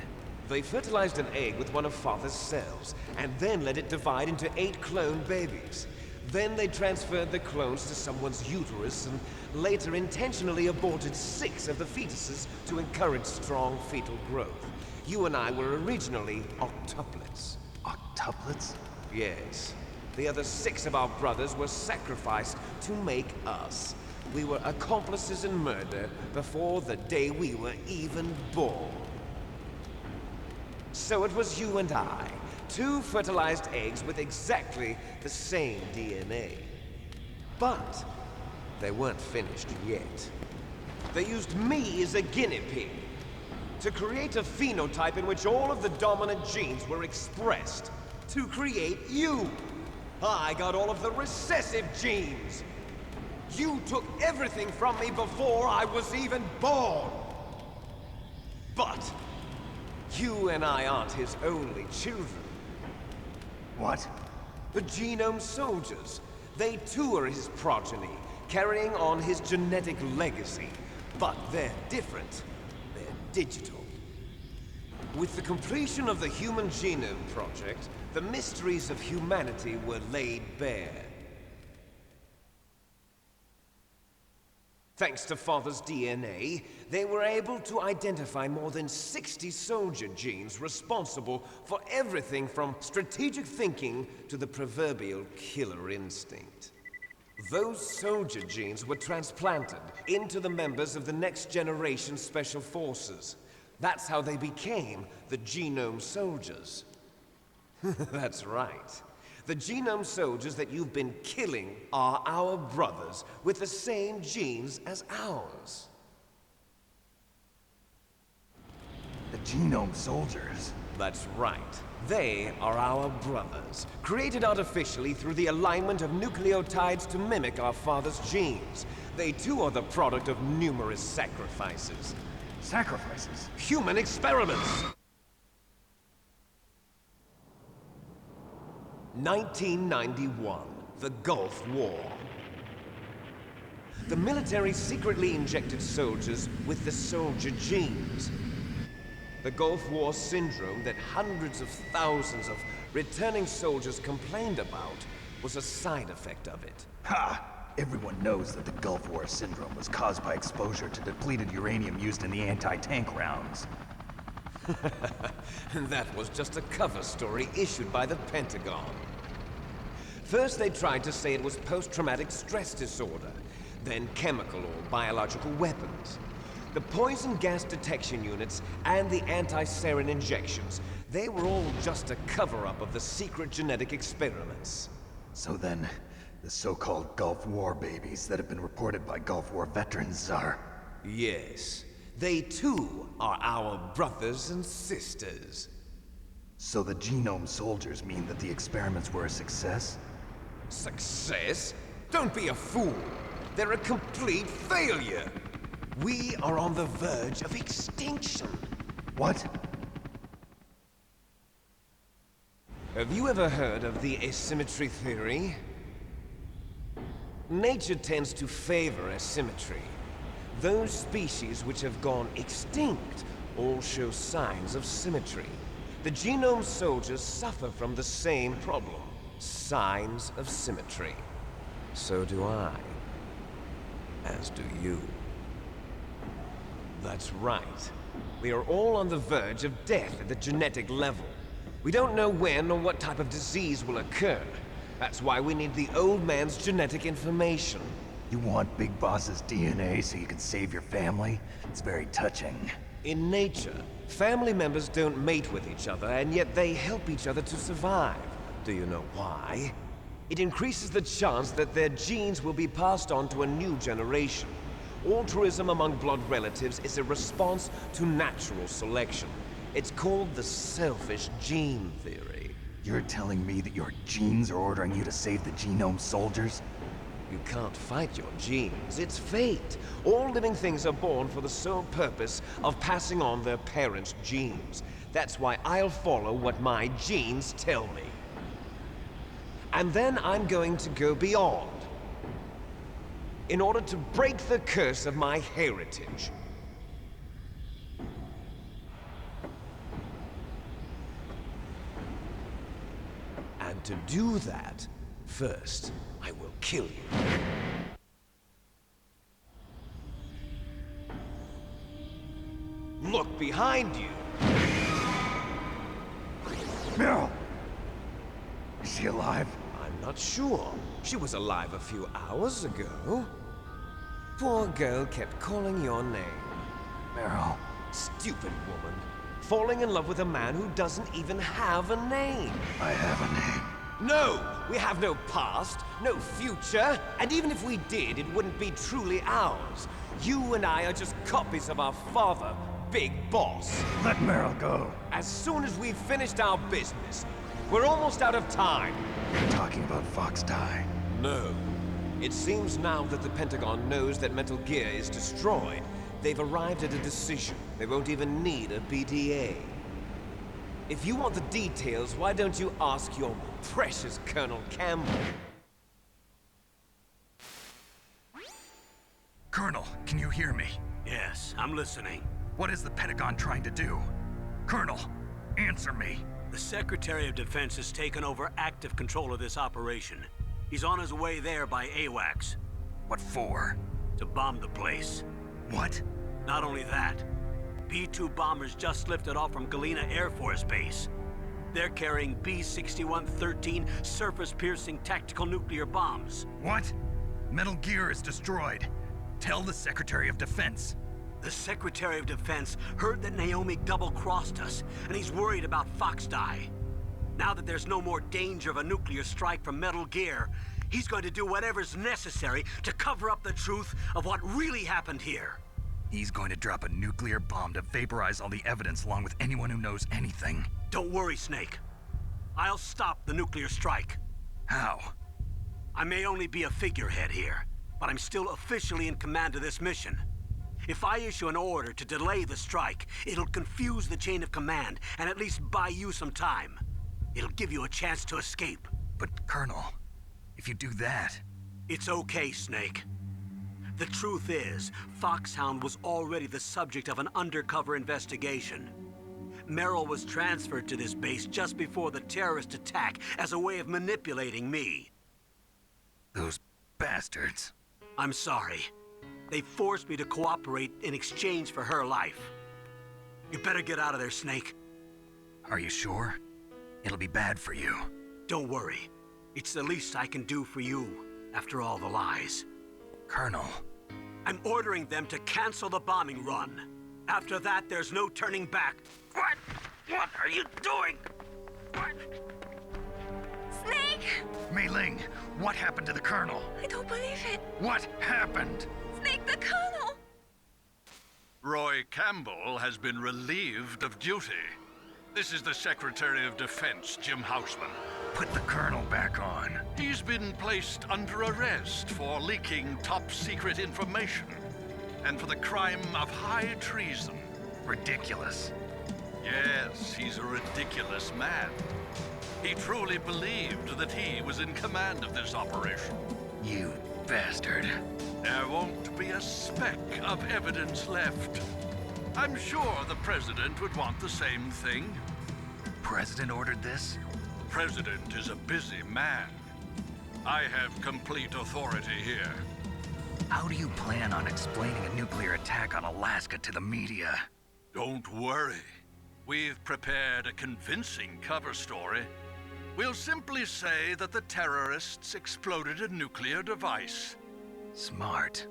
They fertilized an egg with one of Father's cells, and then let it divide into 8 clone babies. Then they transferred the clones to someone's uterus, and later intentionally aborted 6 of the fetuses to encourage strong fetal growth. You and I were originally octuplets. Octuplets? Yes. The other 6 of our brothers were sacrificed to make us. We were accomplices in murder before the day we were even born. So it was you and I, 2 fertilized eggs with exactly the same DNA. But they weren't finished yet. They used me as a guinea pig to create a phenotype in which all of the dominant genes were expressed. To create you! I got all of the recessive genes! You took everything from me before I was even born! But you and I aren't his only children. What? The Genome Soldiers. They too are his progeny, carrying on his genetic legacy. But they're different. They're digital. With the completion of the Human Genome Project, the mysteries of humanity were laid bare. Thanks to Father's DNA, they were able to identify more than 60 soldier genes responsible for everything from strategic thinking to the proverbial killer instinct. Those soldier genes were transplanted into the members of the next generation Special Forces. That's how they became the Genome Soldiers. That's right. The Genome Soldiers that you've been killing are our brothers, with the same genes as ours. The Genome Soldiers? That's right. They are our brothers, created artificially through the alignment of nucleotides to mimic our father's genes. They too are the product of numerous sacrifices. Sacrifices? Human experiments! 1991, the Gulf War. The military secretly injected soldiers with the soldier genes. The Gulf War syndrome that hundreds of thousands of returning soldiers complained about was a side effect of it. Ha! Everyone knows that the Gulf War syndrome was caused by exposure to depleted uranium used in the anti-tank rounds. And that was just a cover story issued by the Pentagon. First they tried to say it was post-traumatic stress disorder, then chemical or biological weapons. The poison gas detection units and the anti-sarin injections, they were all just a cover-up of the secret genetic experiments. So then, the so-called Gulf War babies that have been reported by Gulf War veterans are... Yes. They too are our brothers and sisters. So the Genome Soldiers mean that the experiments were a success? Success? Don't be a fool. They're a complete failure. We are on the verge of extinction. What? Have you ever heard of the Asymmetry Theory? Nature tends to favor asymmetry. Those species which have gone extinct all show signs of symmetry. The Genome Soldiers suffer from the same problem. Signs of symmetry. So do I. As do you. That's right. We are all on the verge of death at the genetic level. We don't know when or what type of disease will occur. That's why we need the old man's genetic information. You want Big Boss's DNA so you can save your family? It's very touching. In nature, family members don't mate with each other, and yet they help each other to survive. Do you know why? It increases the chance that their genes will be passed on to a new generation. Altruism among blood relatives is a response to natural selection. It's called the selfish gene theory. You're telling me that your genes are ordering you to save the genome soldiers? You can't fight your genes. It's fate. All living things are born for the sole purpose of passing on their parents' genes. That's why I'll follow what my genes tell me. And then I'm going to go beyond, in order to break the curse of my heritage. And to do that, first, I will kill you. Look behind you! Meryl! Is she alive? I'm not sure. She was alive a few hours ago. Poor girl kept calling your name. Meryl. Stupid woman. Falling in love with a man who doesn't even have a name. I have a name. No! We have no past, no future, and even if we did, it wouldn't be truly ours. You and I are just copies of our father, Big Boss. Let Meryl go. As soon as we've finished our business, we're almost out of time. You're talking about Fox Die. No. It seems now that the Pentagon knows that Metal Gear is destroyed. They've arrived at a decision. They won't even need a BDA. If you want the details, why don't you ask your precious Colonel Campbell? Colonel, can you hear me? Yes, I'm listening. What is the Pentagon trying to do? Colonel, answer me. The Secretary of Defense has taken over active control of this operation. He's on his way there by AWACS. What for? To bomb the place. What? Not only that, B-2 bombers just lifted off from Galena Air Force Base. They're carrying B-6113 surface-piercing tactical nuclear bombs. What? Metal Gear is destroyed. Tell the Secretary of Defense. The Secretary of Defense heard that Naomi double-crossed us, and he's worried about Fox Die. Now that there's no more danger of a nuclear strike from Metal Gear, he's going to do whatever's necessary to cover up the truth of what really happened here. He's going to drop a nuclear bomb to vaporize all the evidence along with anyone who knows anything. Don't worry, Snake. I'll stop the nuclear strike. How? I may only be a figurehead here, but I'm still officially in command of this mission. If I issue an order to delay the strike, it'll confuse the chain of command and at least buy you some time. It'll give you a chance to escape. But, Colonel, if you do that... It's okay, Snake. The truth is, Foxhound was already the subject of an undercover investigation. Merrill was transferred to this base just before the terrorist attack as a way of manipulating me. Those bastards. I'm sorry. They forced me to cooperate in exchange for her life. You better get out of there, Snake. Are you sure? It'll be bad for you. Don't worry. It's the least I can do for you, after all the lies. Colonel. I'm ordering them to cancel the bombing run. After that, there's no turning back. What? What are you doing? What? Snake! Mei Ling, what happened to the Colonel? I don't believe it. What happened? Snake, the Colonel! Roy Campbell has been relieved of duty. This is the Secretary of Defense, Jim Houseman. Put the Colonel back on. He's been placed under arrest for leaking top-secret information and for the crime of high treason. Ridiculous. Yes, he's a ridiculous man. He truly believed that he was in command of this operation. You bastard. There won't be a speck of evidence left. I'm sure the President would want the same thing. President ordered this? President is a busy man. I have complete authority here. How do you plan on explaining a nuclear attack on Alaska to the media? Don't worry. We've prepared a convincing cover story. We'll simply say that the terrorists exploded a nuclear device. Smart.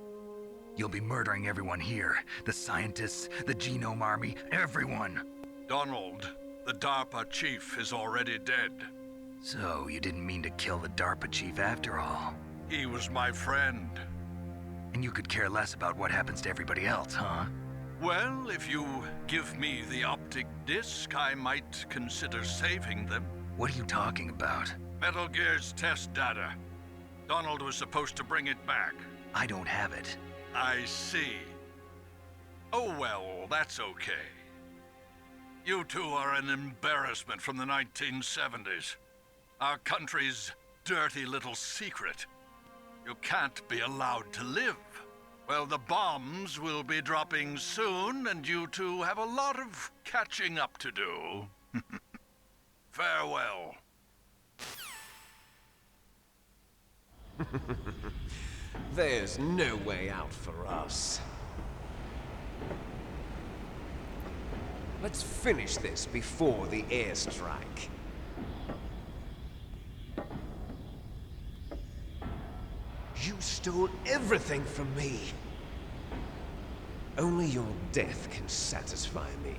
You'll be murdering everyone here. The scientists, the Genome Army, everyone. Donald, the DARPA chief, is already dead. So, you didn't mean to kill the DARPA chief after all? He was my friend. And you could care less about what happens to everybody else, huh? Well, if you give me the optic disc, I might consider saving them. What are you talking about? Metal Gear's test data. Donald was supposed to bring it back. I don't have it. I see. Oh well, that's okay. You two are an embarrassment from the 1970s. Our country's dirty little secret. You can't be allowed to live. Well, the bombs will be dropping soon, and you two have a lot of catching up to do. Farewell. There's no way out for us. Let's finish this before the airstrike. You stole everything from me. Only your death can satisfy me.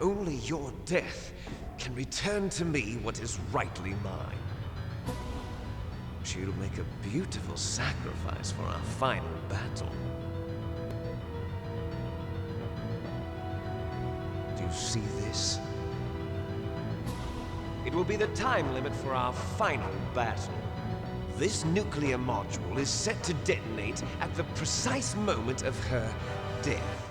Only your death can return to me what is rightly mine. She'll make a beautiful sacrifice for our final battle. Do you see this? It will be the time limit for our final battle. This nuclear module is set to detonate at the precise moment of her death.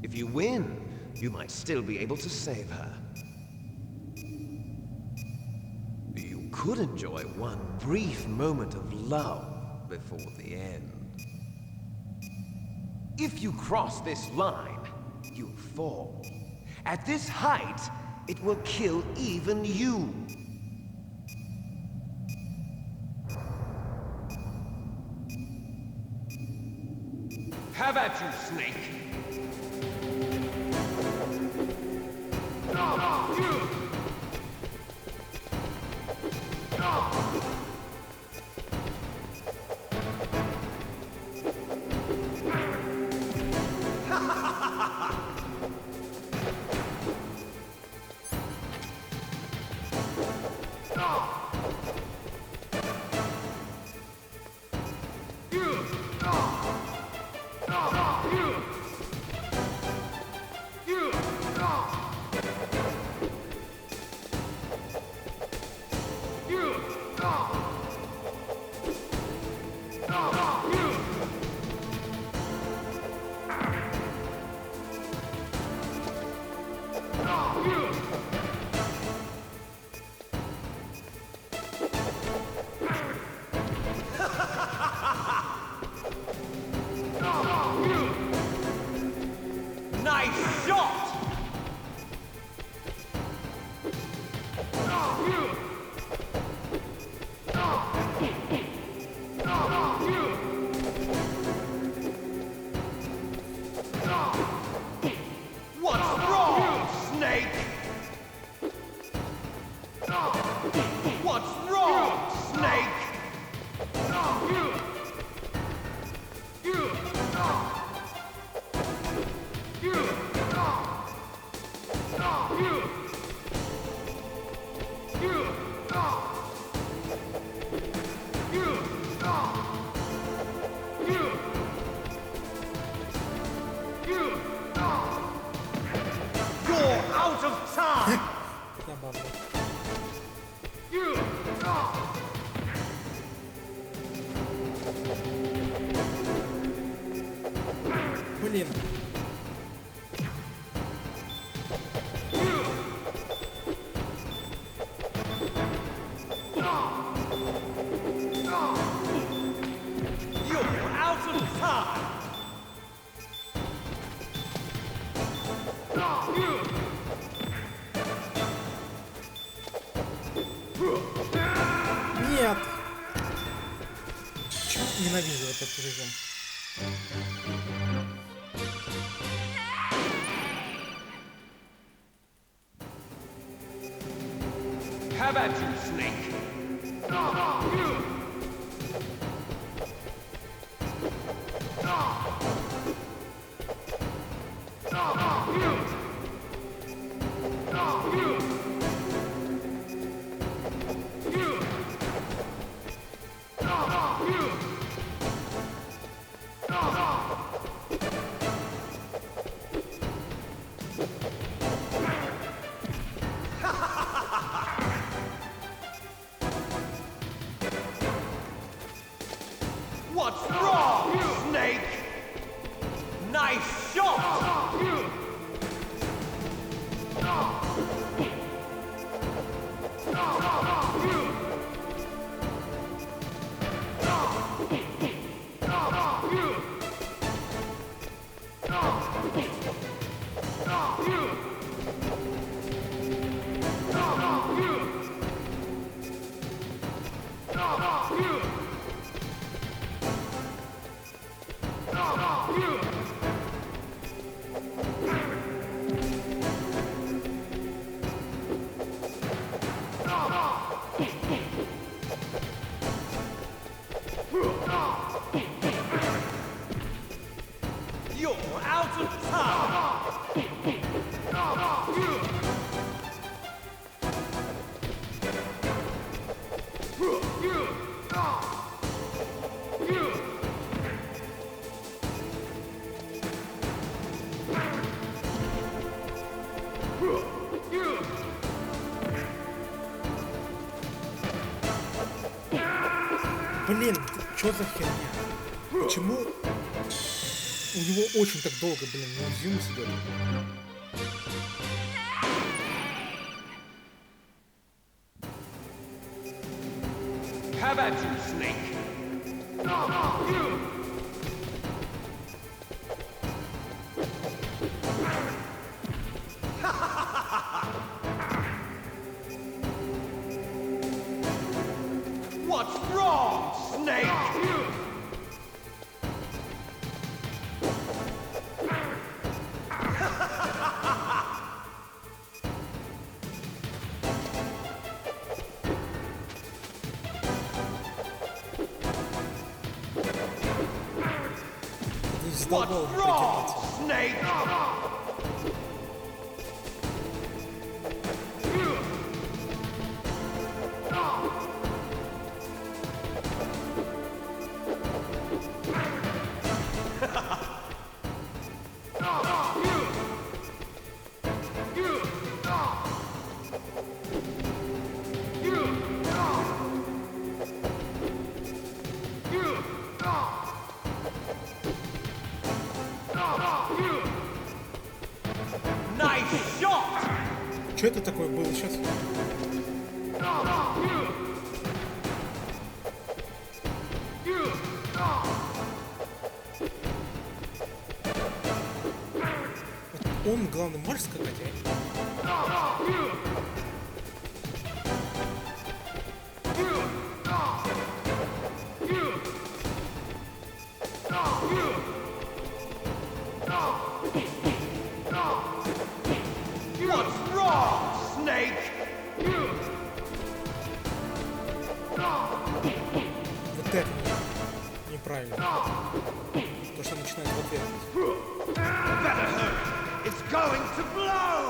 If you win, you might still be able to save her. You could enjoy one brief moment of love before the end. If you cross this line, you fall. At this height, it will kill even you. Have at you, Snake! Nice shot! What's wrong, Snake? What's wrong, Snake? You're out of time! Забавно. Блин. You're out of time! Нет! Чё? Ненавижу этот режим. Have at you, Snake! Блин, что за херня? Почему у него очень так долго, блин, неуязвимость идет? How about you, Snake? What's wrong, Snake? What's wrong, Snake? Nice shot! Что это такое было сейчас? Он главный марш скакать, What's wrong, Snake? Вот это неправильно. То, что начинает в ответ. It's going to blow!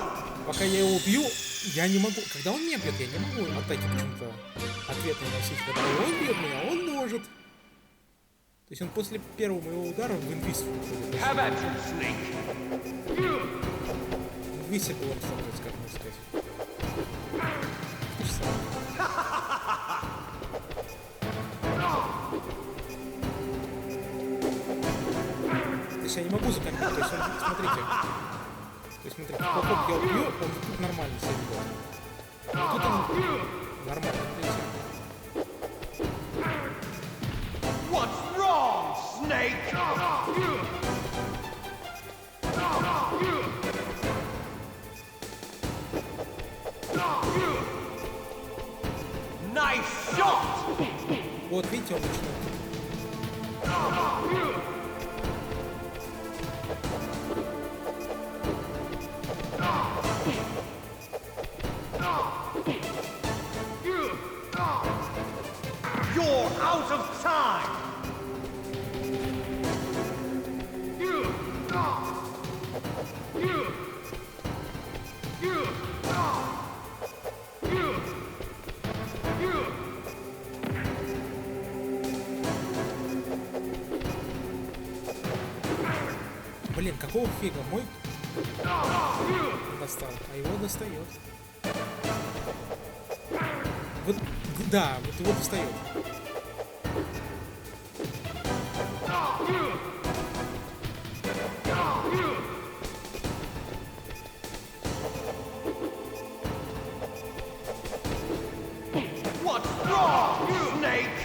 Пока я его убью, я не могу. Когда он меня бьет, я не могу атаки почему-то ответные носить. Когда он бьет меня, он может. То есть он после первого моего удара в инвиз входит. How about you, Snake? Инвиз был он становится, как можно сказать. То есть я не могу закомпить. То есть он, смотрите. То есть смотрите, пока я убью, он тут нормально себя ведет. А тут он нормально, видите? What's wrong, Snake? Nice shot! Вот, видите, он начинает. You're out of time! Блин, какого фига? Мой достал, а его достает. Вот, да, вот его достает. What's wrong, Snake?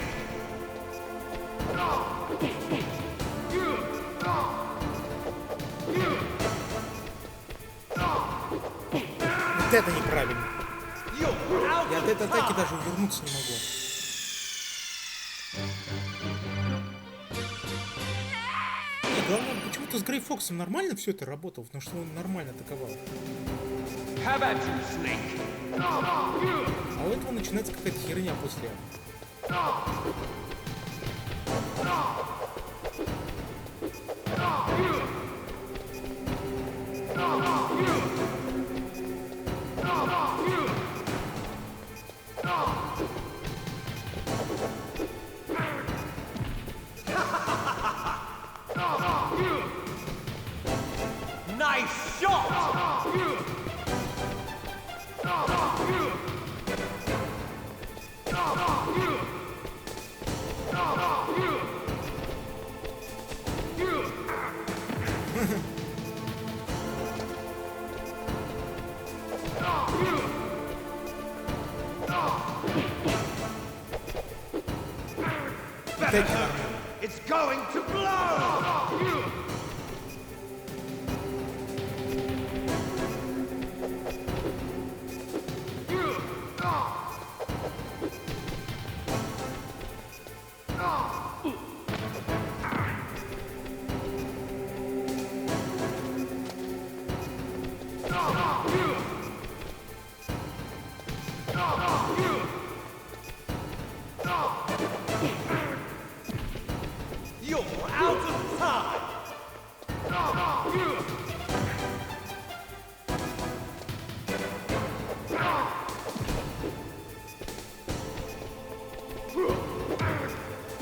Вот это неправильно. Я от этой атаки даже увернуться не могу. И главное, почему-то с Грей Фоксом нормально все это работало, потому что он нормально атаковал. How about you, Snake? А у этого начинается какая-то херня после. It's going to blow! You're out of time!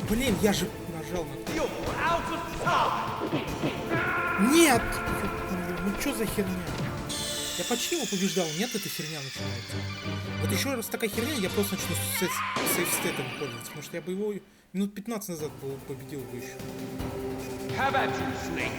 Блин, я же нажал на... You're out of time! Нет! Ну что за херня? Я почти его побеждал, нет, эта херня начинается. Вот еще раз такая херня, я просто начну сейф-стейтом пользоваться, потому что я бы его минут 15 назад победил бы еще. How about you, Snake?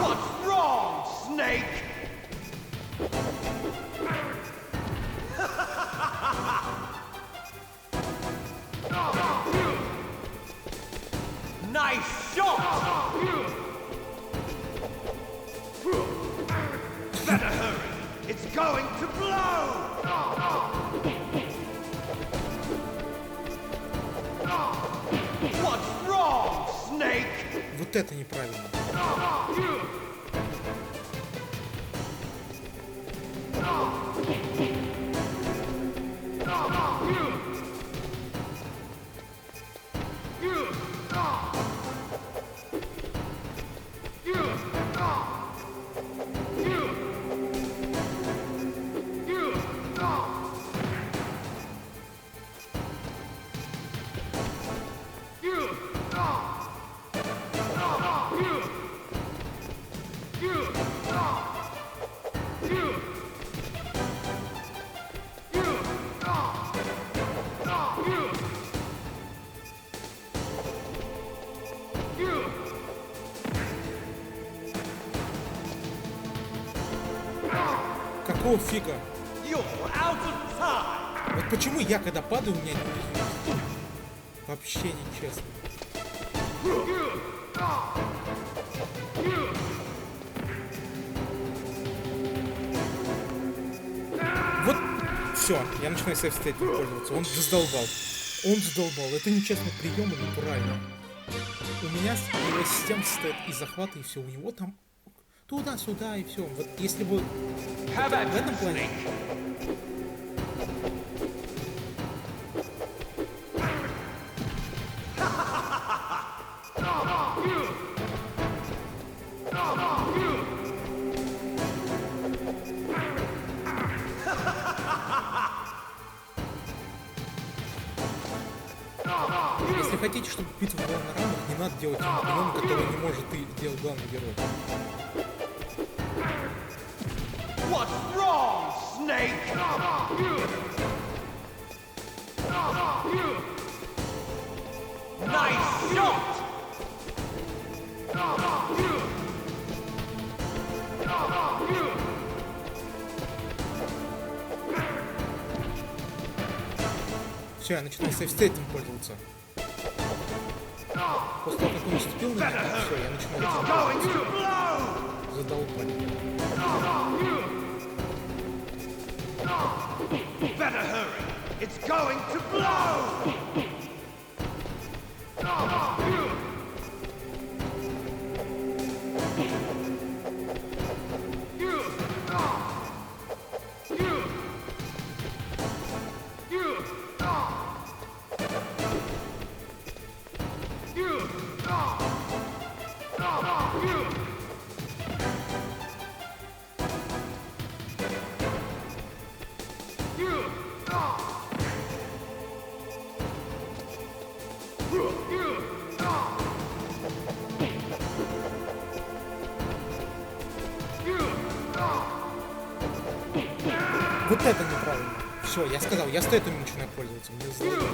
What's wrong, Snake? Nice shot! Better hurry! It's going to blow! What's wrong, Snake? Вот это неправильно. Какого фига? Вот почему я, когда падаю, у меня не... Вообще нечестно. Вот, все, я начинаю сейф-стейтом пользоваться. Он задолбал. Он задолбал. Это нечестный прием, и неправильно. У меня его система состоит из захвата, и все. У него там туда-сюда, и все. Вот если бы в этом плане... Если хотите, чтобы битва была на равных, не надо делать прием, который не может и делать главный герой. What's wrong, Snake? Nice shot! Все, я начинаю сейф-стейтом пользоваться. После того, как он наступил на меня, все, я начинаю задолбать. Better hurry! It's going to blow! Вот это неправильно. Все, я сказал, я стоит им начинаю пользоваться. Мне зло.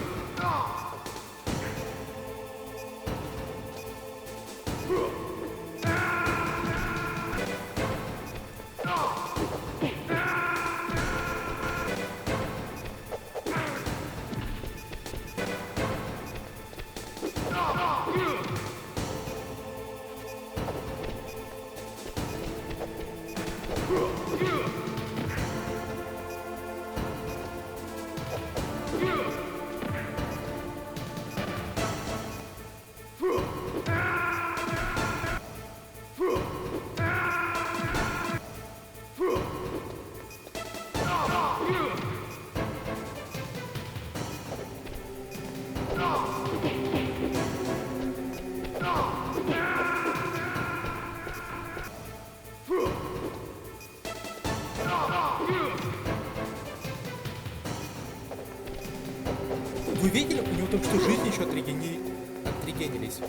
Вы видели? У него только что жизнь еще отрегенились.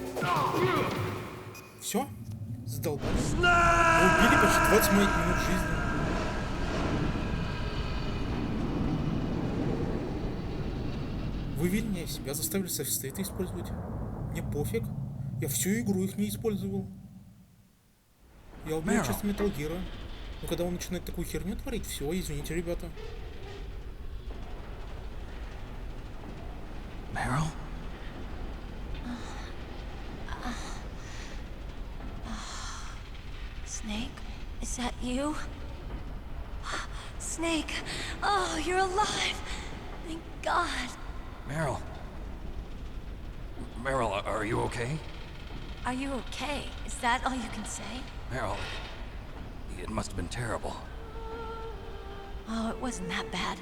Все? Задолбались. Вы убили почти 20 минут жизни. Вы видели, себя заставили софтстейты использовать. Мне пофиг. Я всю игру их не использовал. Я убил часть Metal Gear. Но когда он начинает такую херню творить, все, извините, ребята. Meryl? Snake, is that you? Snake, oh, you're alive! Thank God. Meryl. Meryl, are you okay? Are you okay? Is that all you can say? Meryl, it must have been terrible. Oh, it wasn't that bad.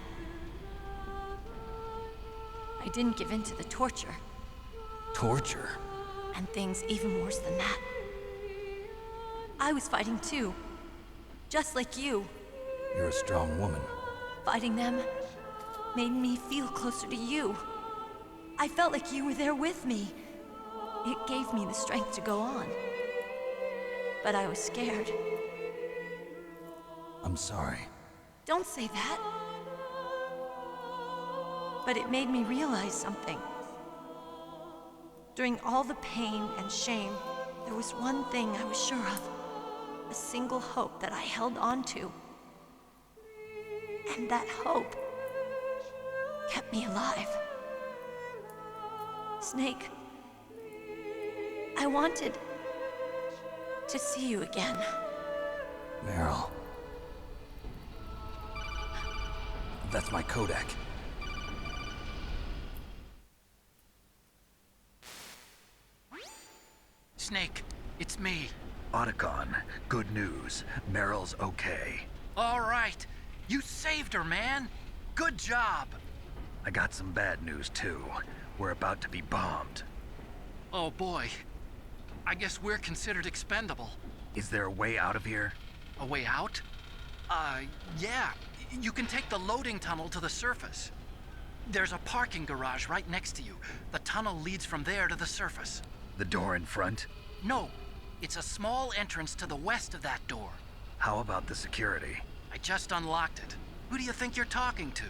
I didn't give in to the torture. Torture? And things even worse than that. I was fighting too. Just like you. You're a strong woman. Fighting them made me feel closer to you. I felt like you were there with me. It gave me the strength to go on. But I was scared. I'm sorry. Don't say that. But it made me realize something. During all the pain and shame, there was one thing I was sure of. A single hope that I held on to. And that hope kept me alive. Snake, I wanted to see you again. Meryl. That's my Kodak. Snake, it's me. Otacon, good news. Meryl's okay. All right. You saved her, man. Good job. I got some bad news, too. We're about to be bombed. Oh, boy. I guess we're considered expendable. Is there a way out of here? A way out? Yeah. You can take the loading tunnel to the surface. There's a parking garage right next to you. The tunnel leads from there to the surface. The door in front? No. It's a small entrance to the west of that door. How about the security? I just unlocked it. Who do you think you're talking to?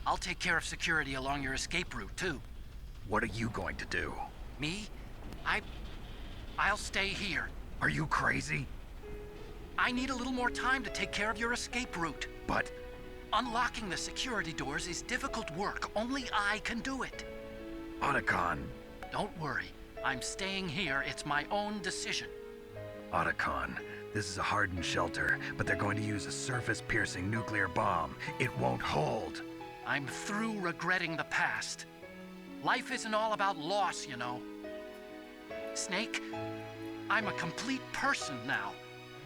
I'll take care of security along your escape route, too. What are you going to do? Me? I'll stay here. Are you crazy? I need a little more time to take care of your escape route. But... Unlocking the security doors is difficult work. Only I can do it. Otacon. Don't worry. I'm staying here. It's my own decision. Otacon, this is a hardened shelter, but they're going to use a surface-piercing nuclear bomb. It won't hold. I'm through regretting the past. Life isn't all about loss, you know. Snake, I'm a complete person now.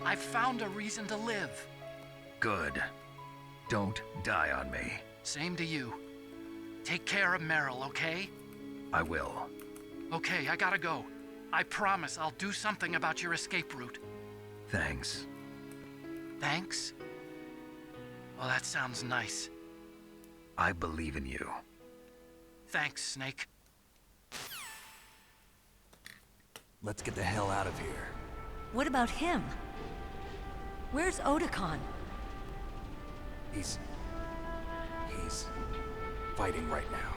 I've found a reason to live. Good. Don't die on me. Same to you. Take care of Meryl, okay? I will. Okay, I gotta go. I promise I'll do something about your escape route. Thanks. Thanks? Well, that sounds nice. I believe in you. Thanks, Snake. Let's get the hell out of here. What about him? Where's Otakon? He's fighting right now.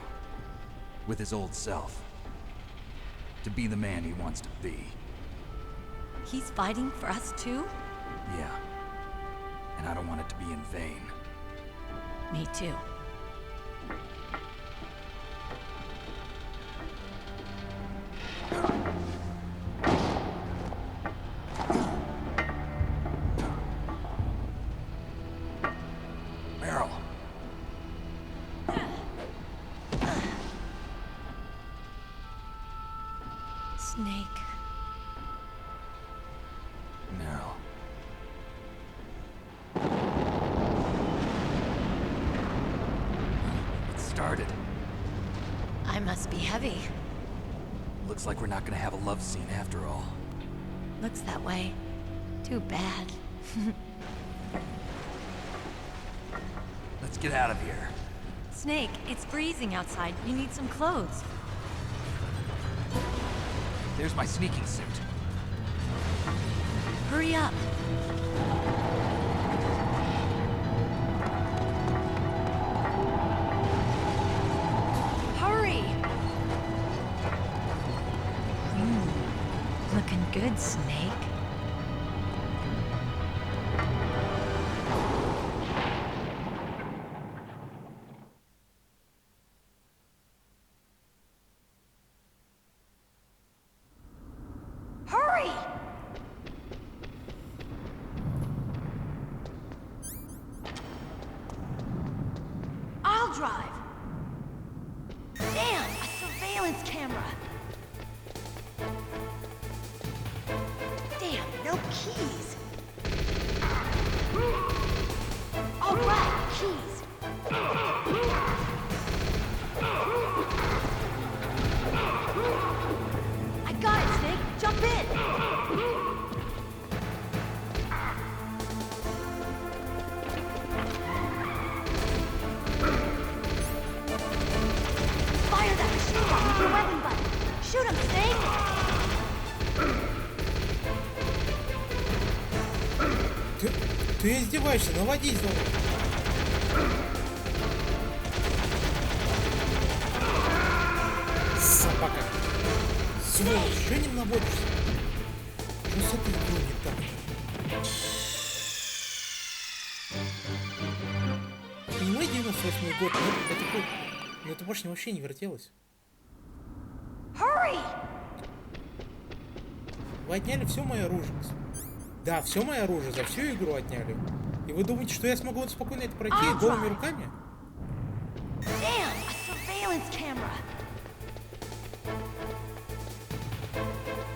With his old self. To be the man he wants to be. He's fighting for us too? Yeah. And I don't want it to be in vain. Me too. Meryl. Snake. Meryl. It started. I must be heavy. Looks like we're not gonna have a love scene after all. Looks that way. Too bad. Let's get out of here. Snake, it's freezing outside. You need some clothes. There's my sneaking suit. Hurry up. Hurry! Looking good, Snake. Hurry! I'll drive. Damn, a surveillance camera. Damn, no keys. All right, keys. I got it, Snake. Jump in. Fire that machine gun with your weapon button. Shoot him, Snake. Ты издеваешься, наводись давай. Собака. Сволочь, что не наводишься? Что с этой игрой не так? Понимаете, 98-й год, но это больше вообще не вертелось. Hurry! Вы отняли все мое оружие. Да, все мое оружие, за всю игру отняли. И вы думаете, что я смогу вот спокойно это пройти голыми руками? Damn, a surveillance camera.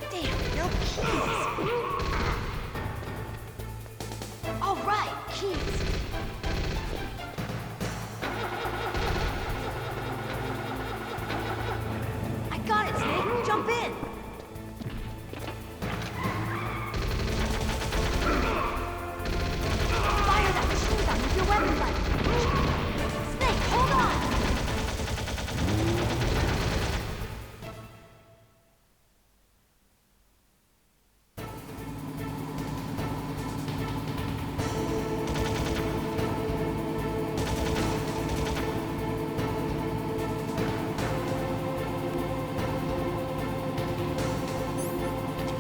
Damn, no keys. All right, keys. I got it, Snake. Jump in. Fire that machine gun with your weapon button. Snake, hold on.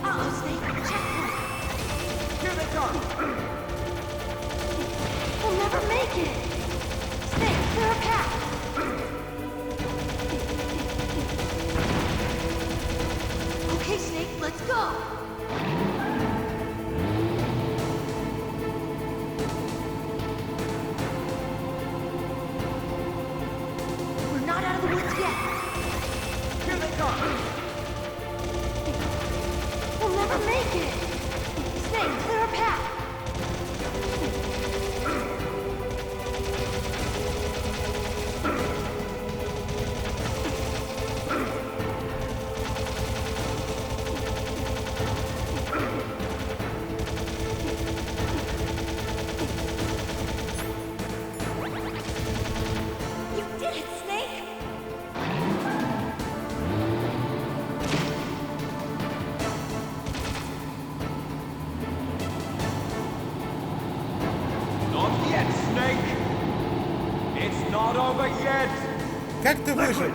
Uh-oh, Snake. Checkpoint. Here they come! We'll never make it! Snake, clear a path! Okay, Snake, let's go! We're not out of the woods yet! Here they come! We'll never make it! Snake, clear a path! You did it, Snake! Как ты выжил?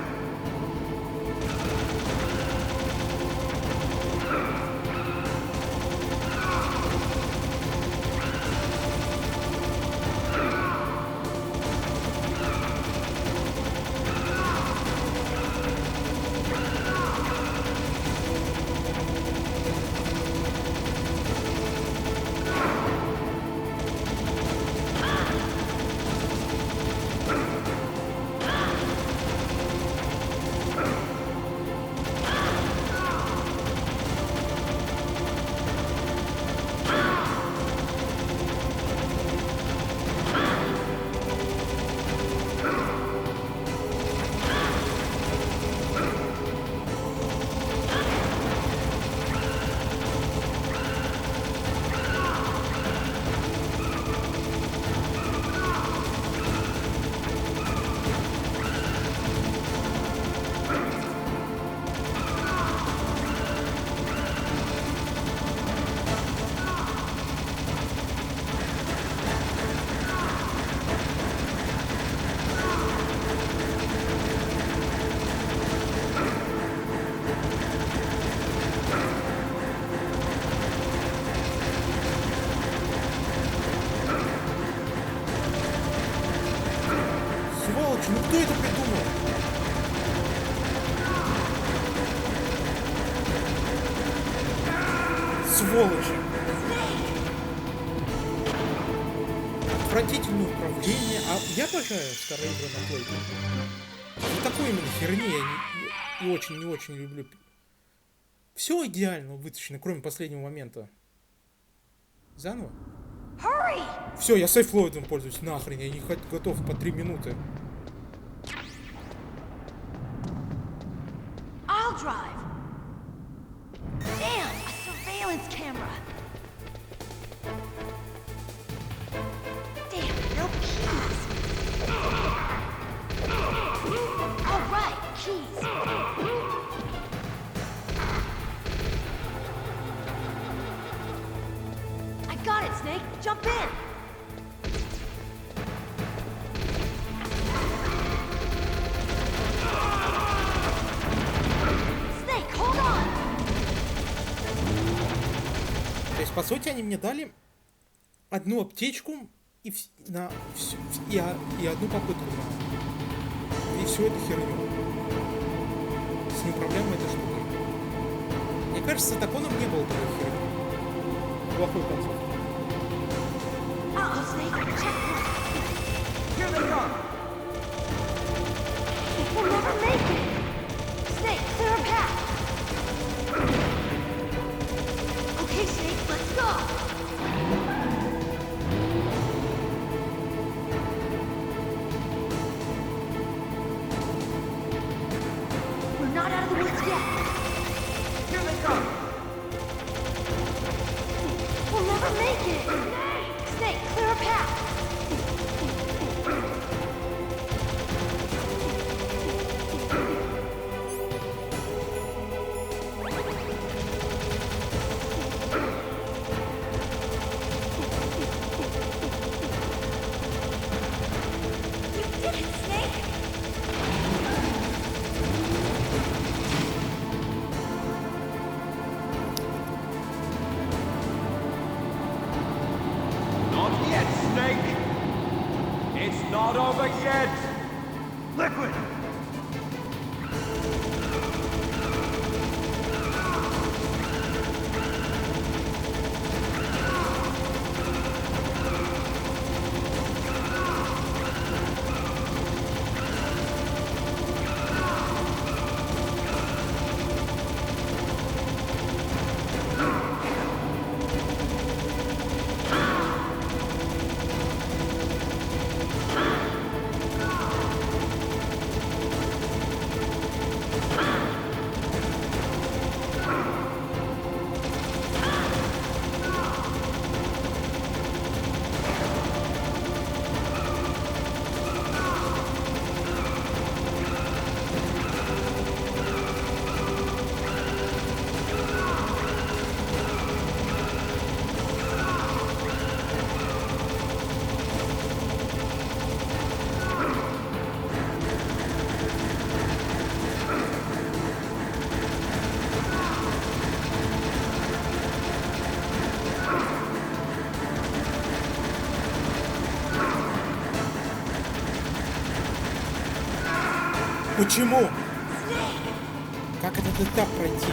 Сволочь, ну кто это придумал? Сволочи. Отвратительное управление. А я обожаю старые игры на плейке. Вот такой именно херни я не очень люблю. Все идеально вытащено, кроме последнего момента. Заново? Все, я сейфлоидом пользуюсь. Нахрен, я не готов по 3 минуты. I'll drive. Damn, a surveillance camera. Damn, no keys. All right, keys. I got it, Snake. Jump in. Snake, hold on. То есть, по сути, они мне дали одну аптечку и, и одну попытку на... И всю эту херню. С неуправляемой этой штукой. Мне кажется, с Атаконом не было такой херни. Плохой концов. Uh-oh, Snake. Checkpoint. Here they come! We'll never make it. Snake, clear a path. Okay, Snake, let's go. We're not out of the woods yet. Here they come! We'll never make it. Snake, clear a path. You did it, Snake. Not yet, Snake! It's not over yet! Liquid! Почему? Как этот этап пройти?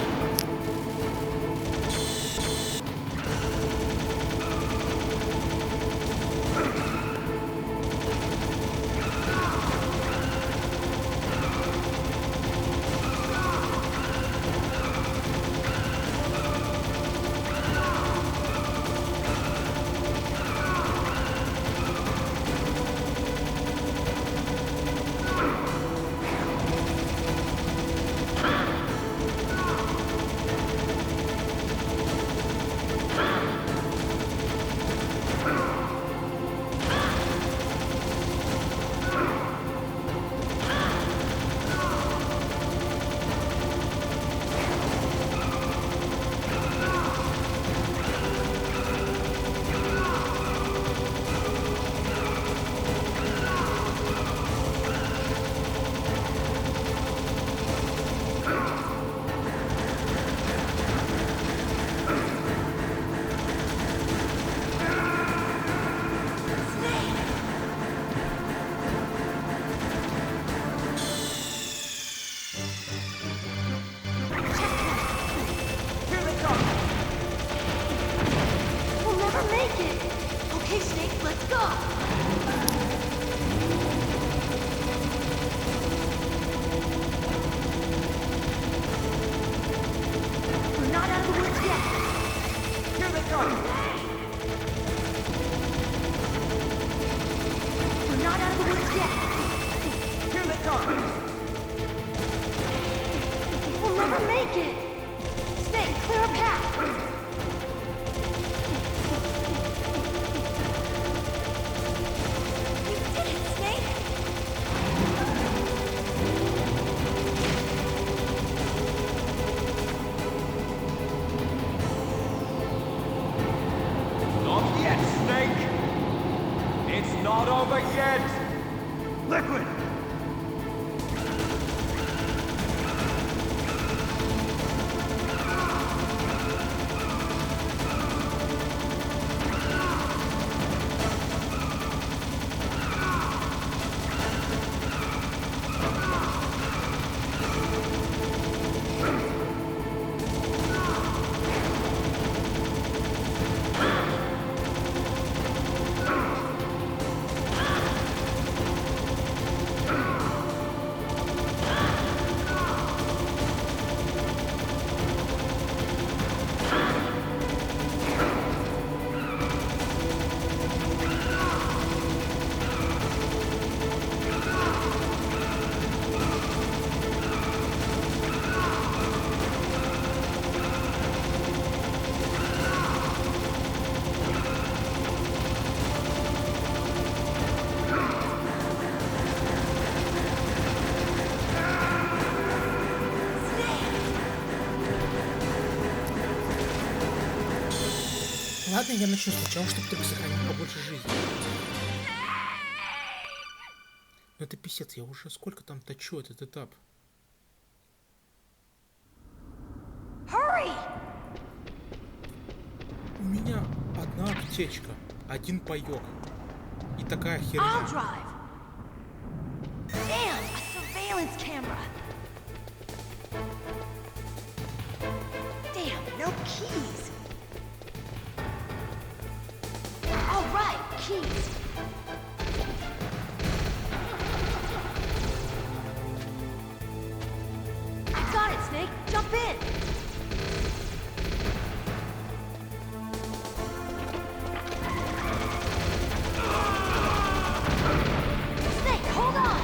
Ладно, я начну сначала, чтобы только сохранить побольше жизни. Ну это писец, я уже сколько там точу этот этап. Hurry! У меня одна аптечка, один паёк. И такая херня. I'll drive. Damn, a surveillance camera. Damn, no keys. All right, keys. I got it, Snake. Jump in. Snake, hold on.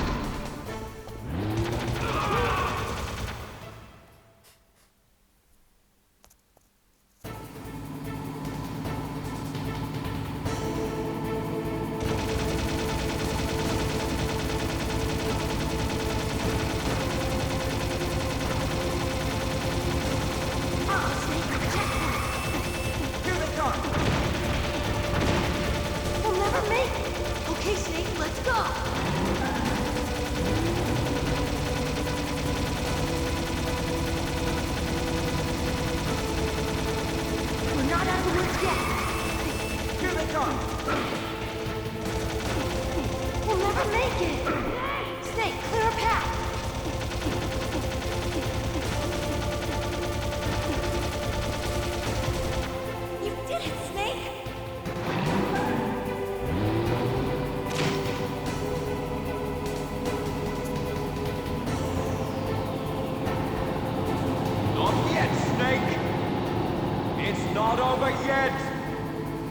not over yet!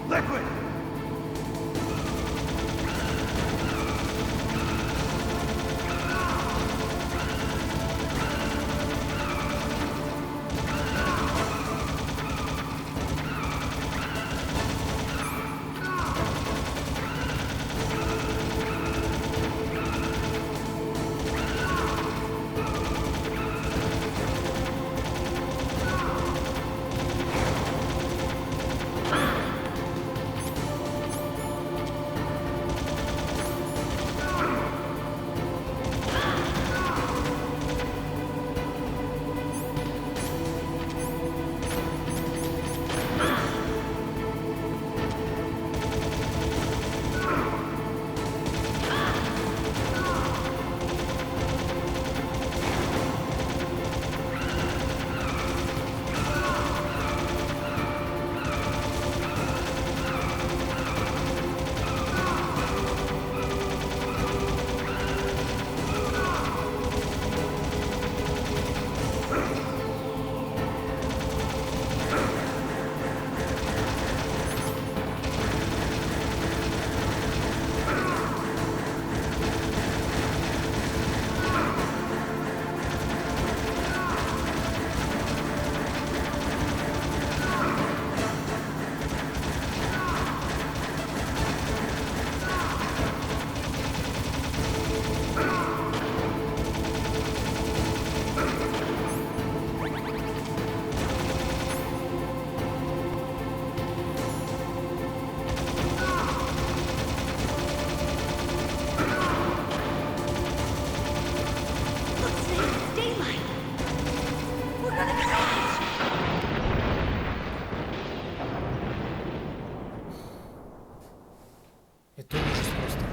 Liquid! Это ужас просто.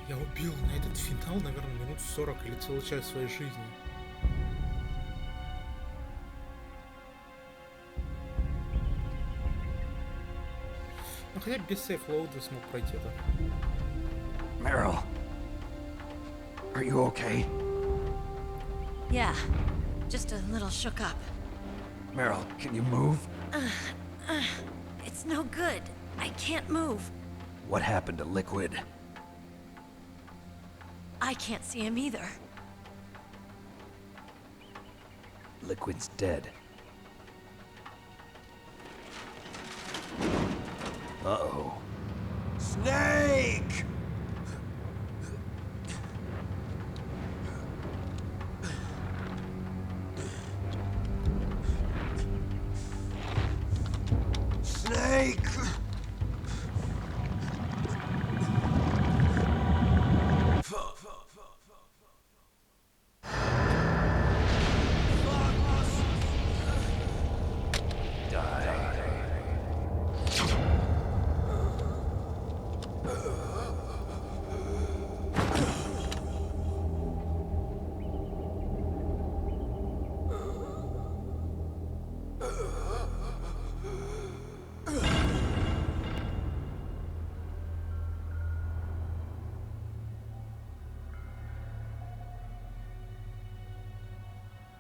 Я убил на этот финал, наверное, минут 40 или целый час своей жизни. Ну хотя бы без сейф-лоуда смог пройти это. Meryl, are you okay? Yeah, just a little shook up. Meryl, can you move? It's no good. I can't move. What happened to Liquid? I can't see him either. Liquid's dead. Uh-oh. Snake! Snake!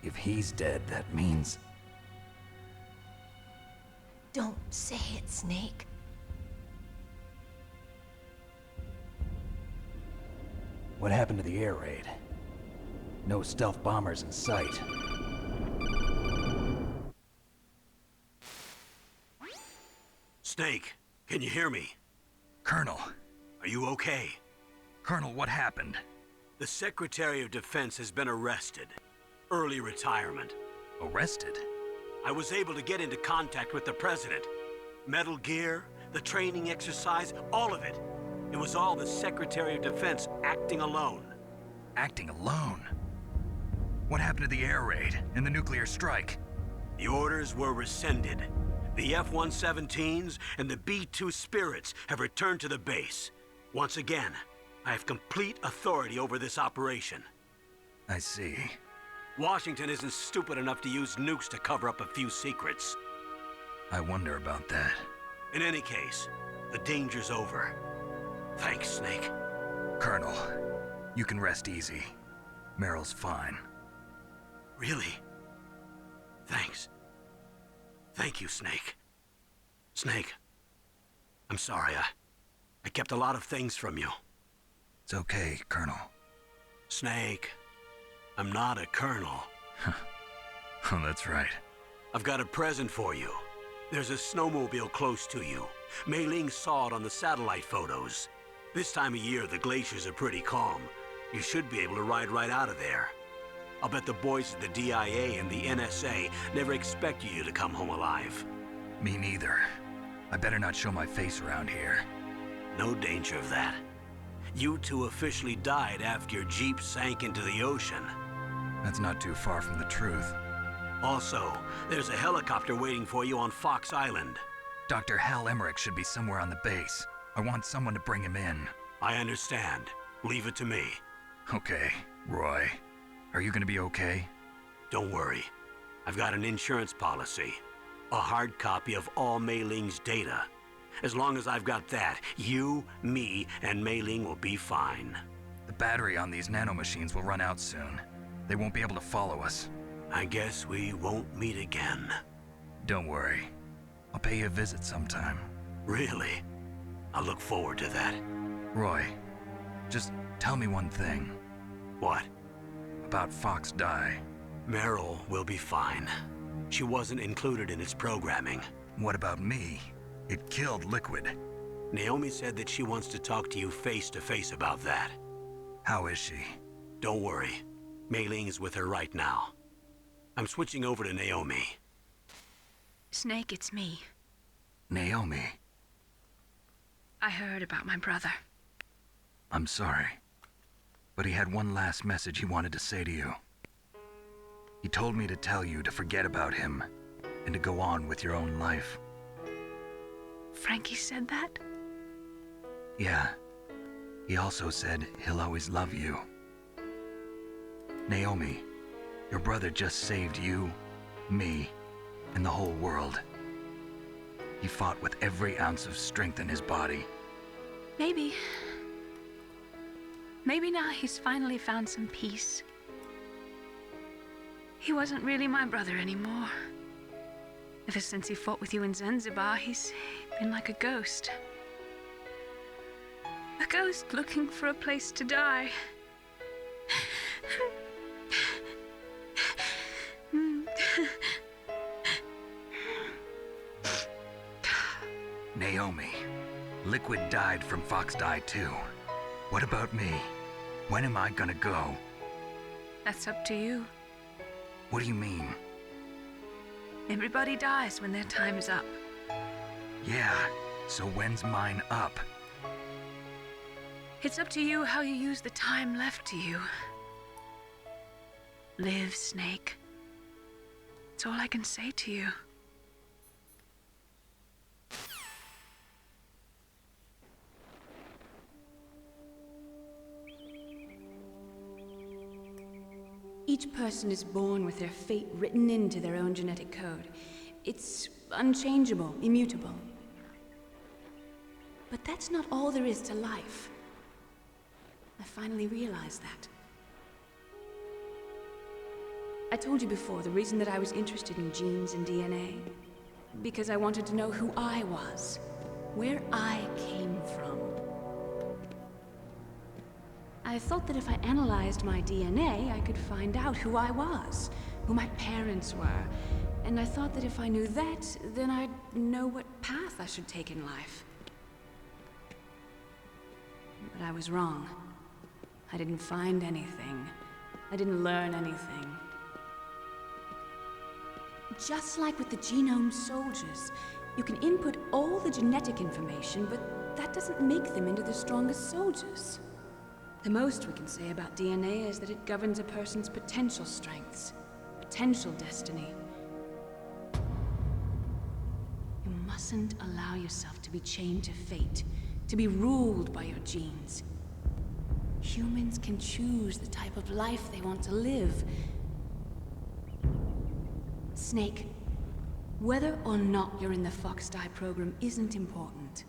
If he's dead, that means... Don't say it, Snake. What happened to the air raid? No stealth bombers in sight. Snake, can you hear me? Colonel. Are you okay? Colonel, what happened? The Secretary of Defense has been arrested. Early retirement. Arrested? I was able to get into contact with the President. Metal Gear, the training exercise, all of it. It was all the Secretary of Defense acting alone. Acting alone? What happened to the air raid and the nuclear strike? The orders were rescinded. The F-117s and the B-2 Spirits have returned to the base. Once again, I have complete authority over this operation. I see. Washington isn't stupid enough to use nukes to cover up a few secrets. I wonder about that. In any case, the danger's over. Thanks, Snake. Colonel, You can rest easy. Meryl's fine. Really? Thanks. Thank you, Snake. Snake, I'm sorry. I kept a lot of things from you. It's okay, Colonel. Snake, I'm not a colonel. Oh, that's right. I've got a present for you. There's a snowmobile close to you. Mei Ling saw it on the satellite photos. This time of year, the glaciers are pretty calm. You should be able to ride right out of there. I'll bet the boys at the DIA and the NSA never expected you to come home alive. Me neither. I better not show my face around here. No danger of that. You two officially died after your Jeep sank into the ocean. That's not too far from the truth. Also, there's a helicopter waiting for you on Fox Island. Dr. Hal Emmerich should be somewhere on the base. I want someone to bring him in. I understand. Leave it to me. Okay, Roy. Are you gonna be okay? Don't worry. I've got an insurance policy. A hard copy of all Mei Ling's data. As long as I've got that, you, me, and Mei Ling will be fine. The battery on these nanomachines will run out soon. They won't be able to follow us. I guess we won't meet again. Don't worry. I'll pay you a visit sometime. Really? I look forward to that. Roy, just tell me one thing. What? About Fox Die. Meryl will be fine. She wasn't included in its programming. What about me? It killed Liquid. Naomi said that she wants to talk to you face to face about that. How is she? Don't worry. Mei Ling is with her right now. I'm switching over to Naomi. Snake, it's me. Naomi. I heard about my brother. I'm sorry. But he had one last message he wanted to say to you. He told me to tell you to forget about him and to go on with your own life. Frankie said that? Yeah. He also said he'll always love you. Naomi, your brother just saved you, me, and the whole world. He fought with every ounce of strength in his body. Maybe. Maybe now he's finally found some peace. He wasn't really my brother anymore. Ever since he fought with you in Zanzibar, he's been like a ghost. A ghost looking for a place to die. Naomi, Liquid died from Fox Die too. What about me? When am I gonna go? That's up to you. What do you mean? Everybody dies when their time is up. Yeah, so when's mine up? It's up to you how you use the time left to you. Live, Snake. That's all I can say to you. Each person is born with their fate written into their own genetic code. It's unchangeable, immutable. But that's not all there is to life. I finally realized that. I told you before the reason that I was interested in genes and DNA. Because I wanted to know who I was, where I came from. I thought that if I analyzed my DNA, I could find out who I was, who my parents were. And I thought that if I knew that, then I'd know what path I should take in life. But I was wrong. I didn't find anything. I didn't learn anything. Just like with the genome soldiers, you can input all the genetic information, but that doesn't make them into the strongest soldiers. The most we can say about DNA is that it governs a person's potential strengths, potential destiny. You mustn't allow yourself to be chained to fate, to be ruled by your genes. Humans can choose the type of life they want to live. Snake, whether or not you're in the Fox Die program isn't important.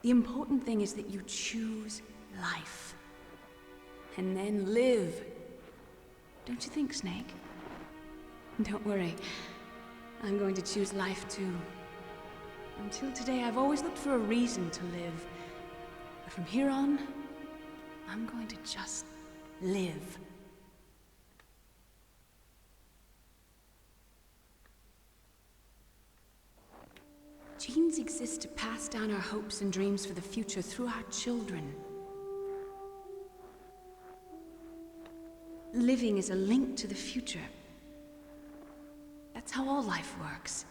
The important thing is that you choose life. and then live. Don't you think, Snake? Don't worry. I'm going to choose life too. Until today, I've always looked for a reason to live. But from here on, I'm going to just live. Genes exist to pass down our hopes and dreams for the future through our children. Living is a link to the future. That's how all life works.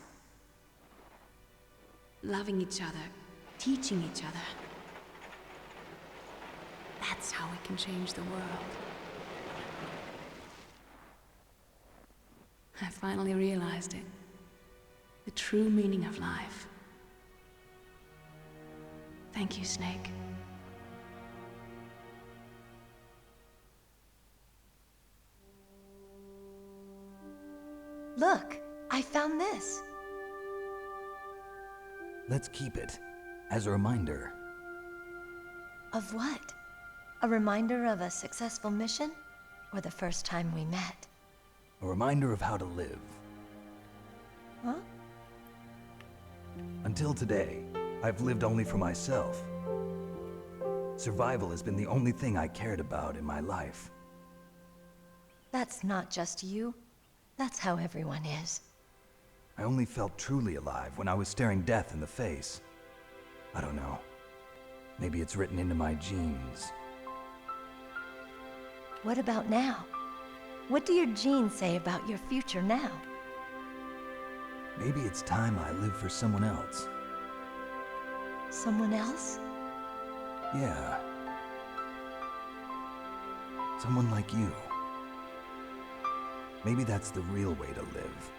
Loving each other, teaching each other. That's how we can change the world. I finally realized it. The true meaning of life. Thank you, Snake. Look, I found this. Let's keep it as a reminder. Of what? A reminder of a successful mission? Or the first time we met? A reminder of how to live. Huh? Until today, I've lived only for myself. Survival has been the only thing I cared about in my life. That's not just you. That's how everyone is. I only felt truly alive when I was staring death in the face. I don't know. Maybe it's written into my genes. What about now? What do your genes say about your future now? Maybe it's time I live for someone else. Someone else? Yeah. Someone like you. Maybe that's the real way to live.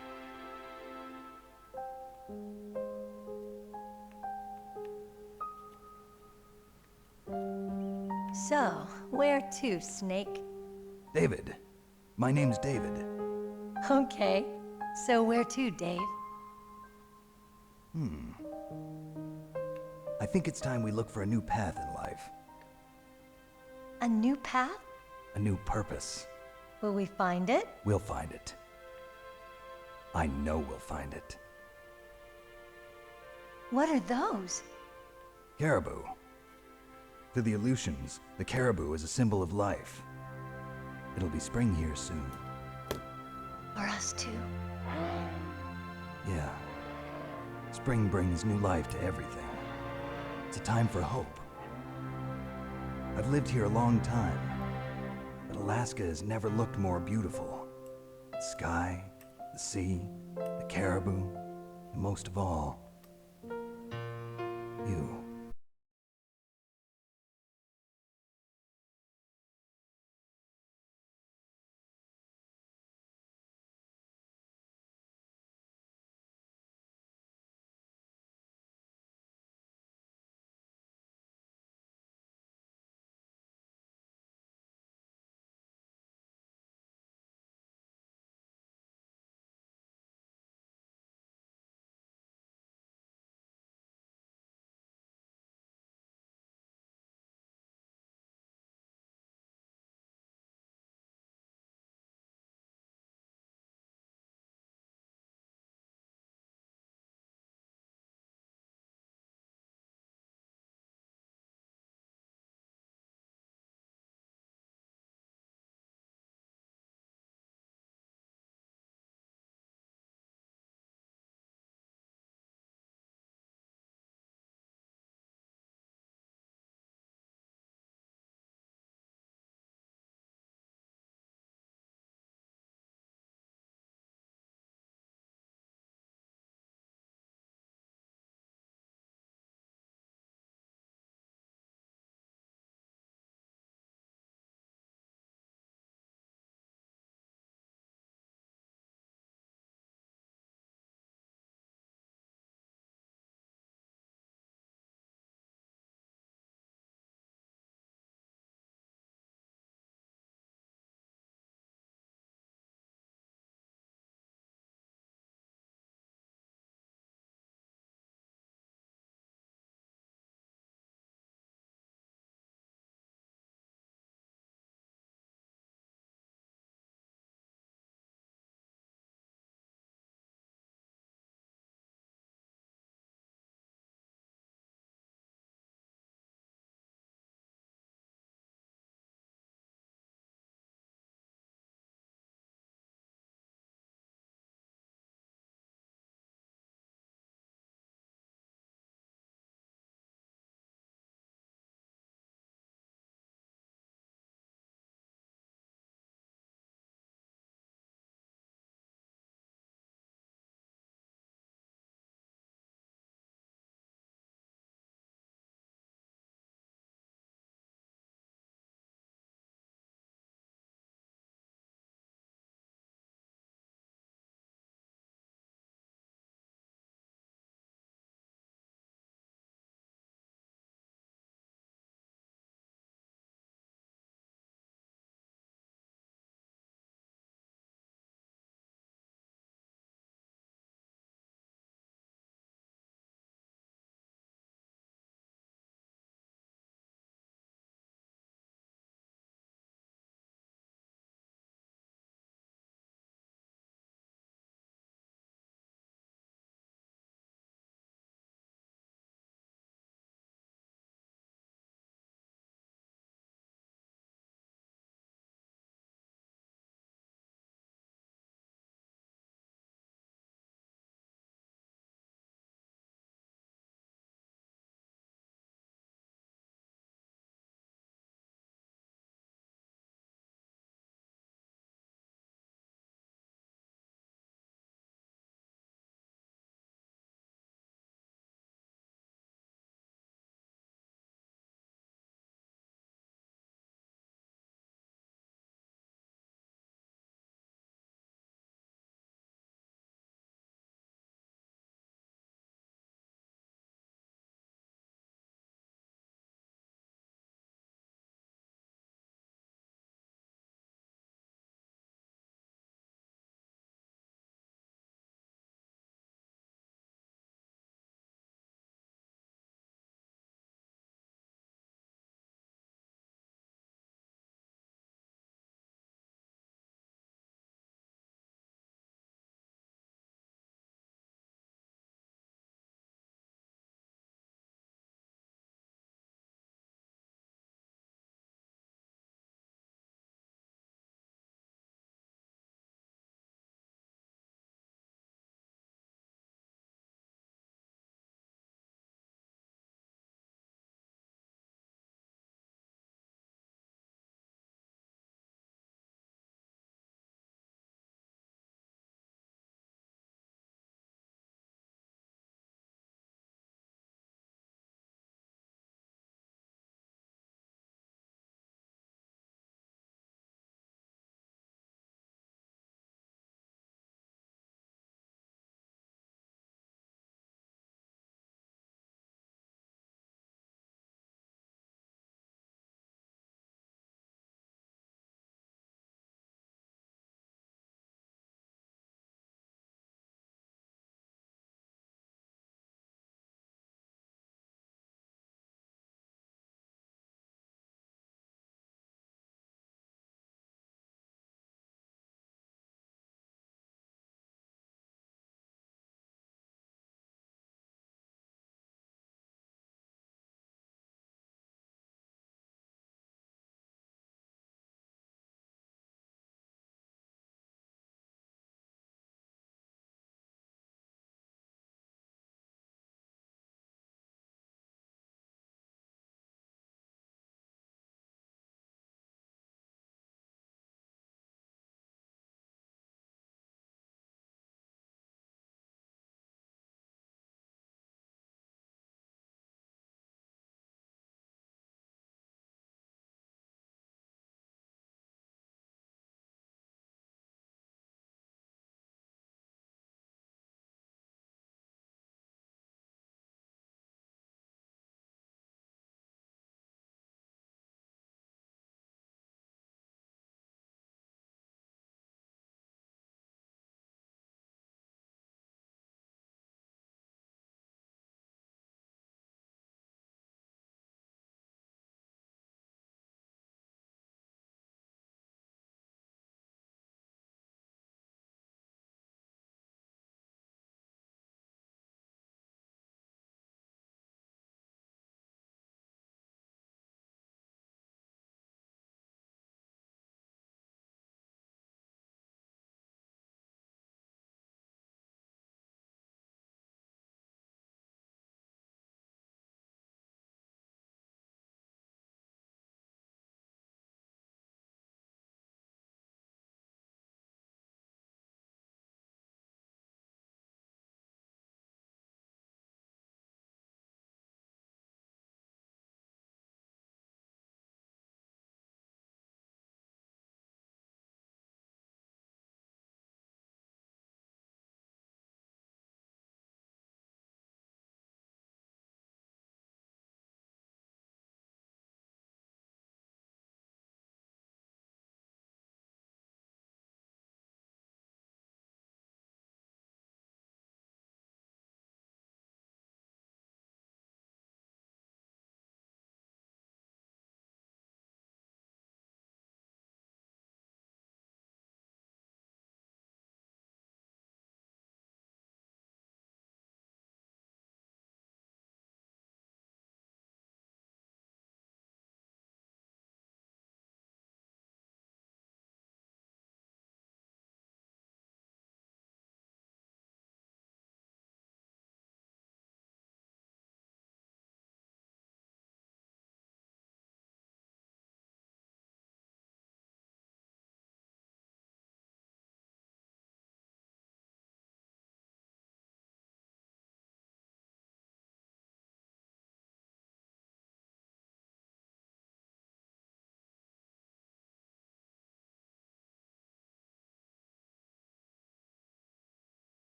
So, where to, Snake? David. My name's David. Okay. So where to, Dave? I think it's time we look for a new path in life. A new path? A new purpose. Will we find it? We'll find it. I know we'll find it. What are those? Caribou. To the Aleutians, the caribou is a symbol of life. It'll be spring here soon. For us too? Yeah. Spring brings new life to everything. It's a time for hope. I've lived here a long time, but Alaska has never looked more beautiful. The sky, the sea, the caribou, and most of all, you.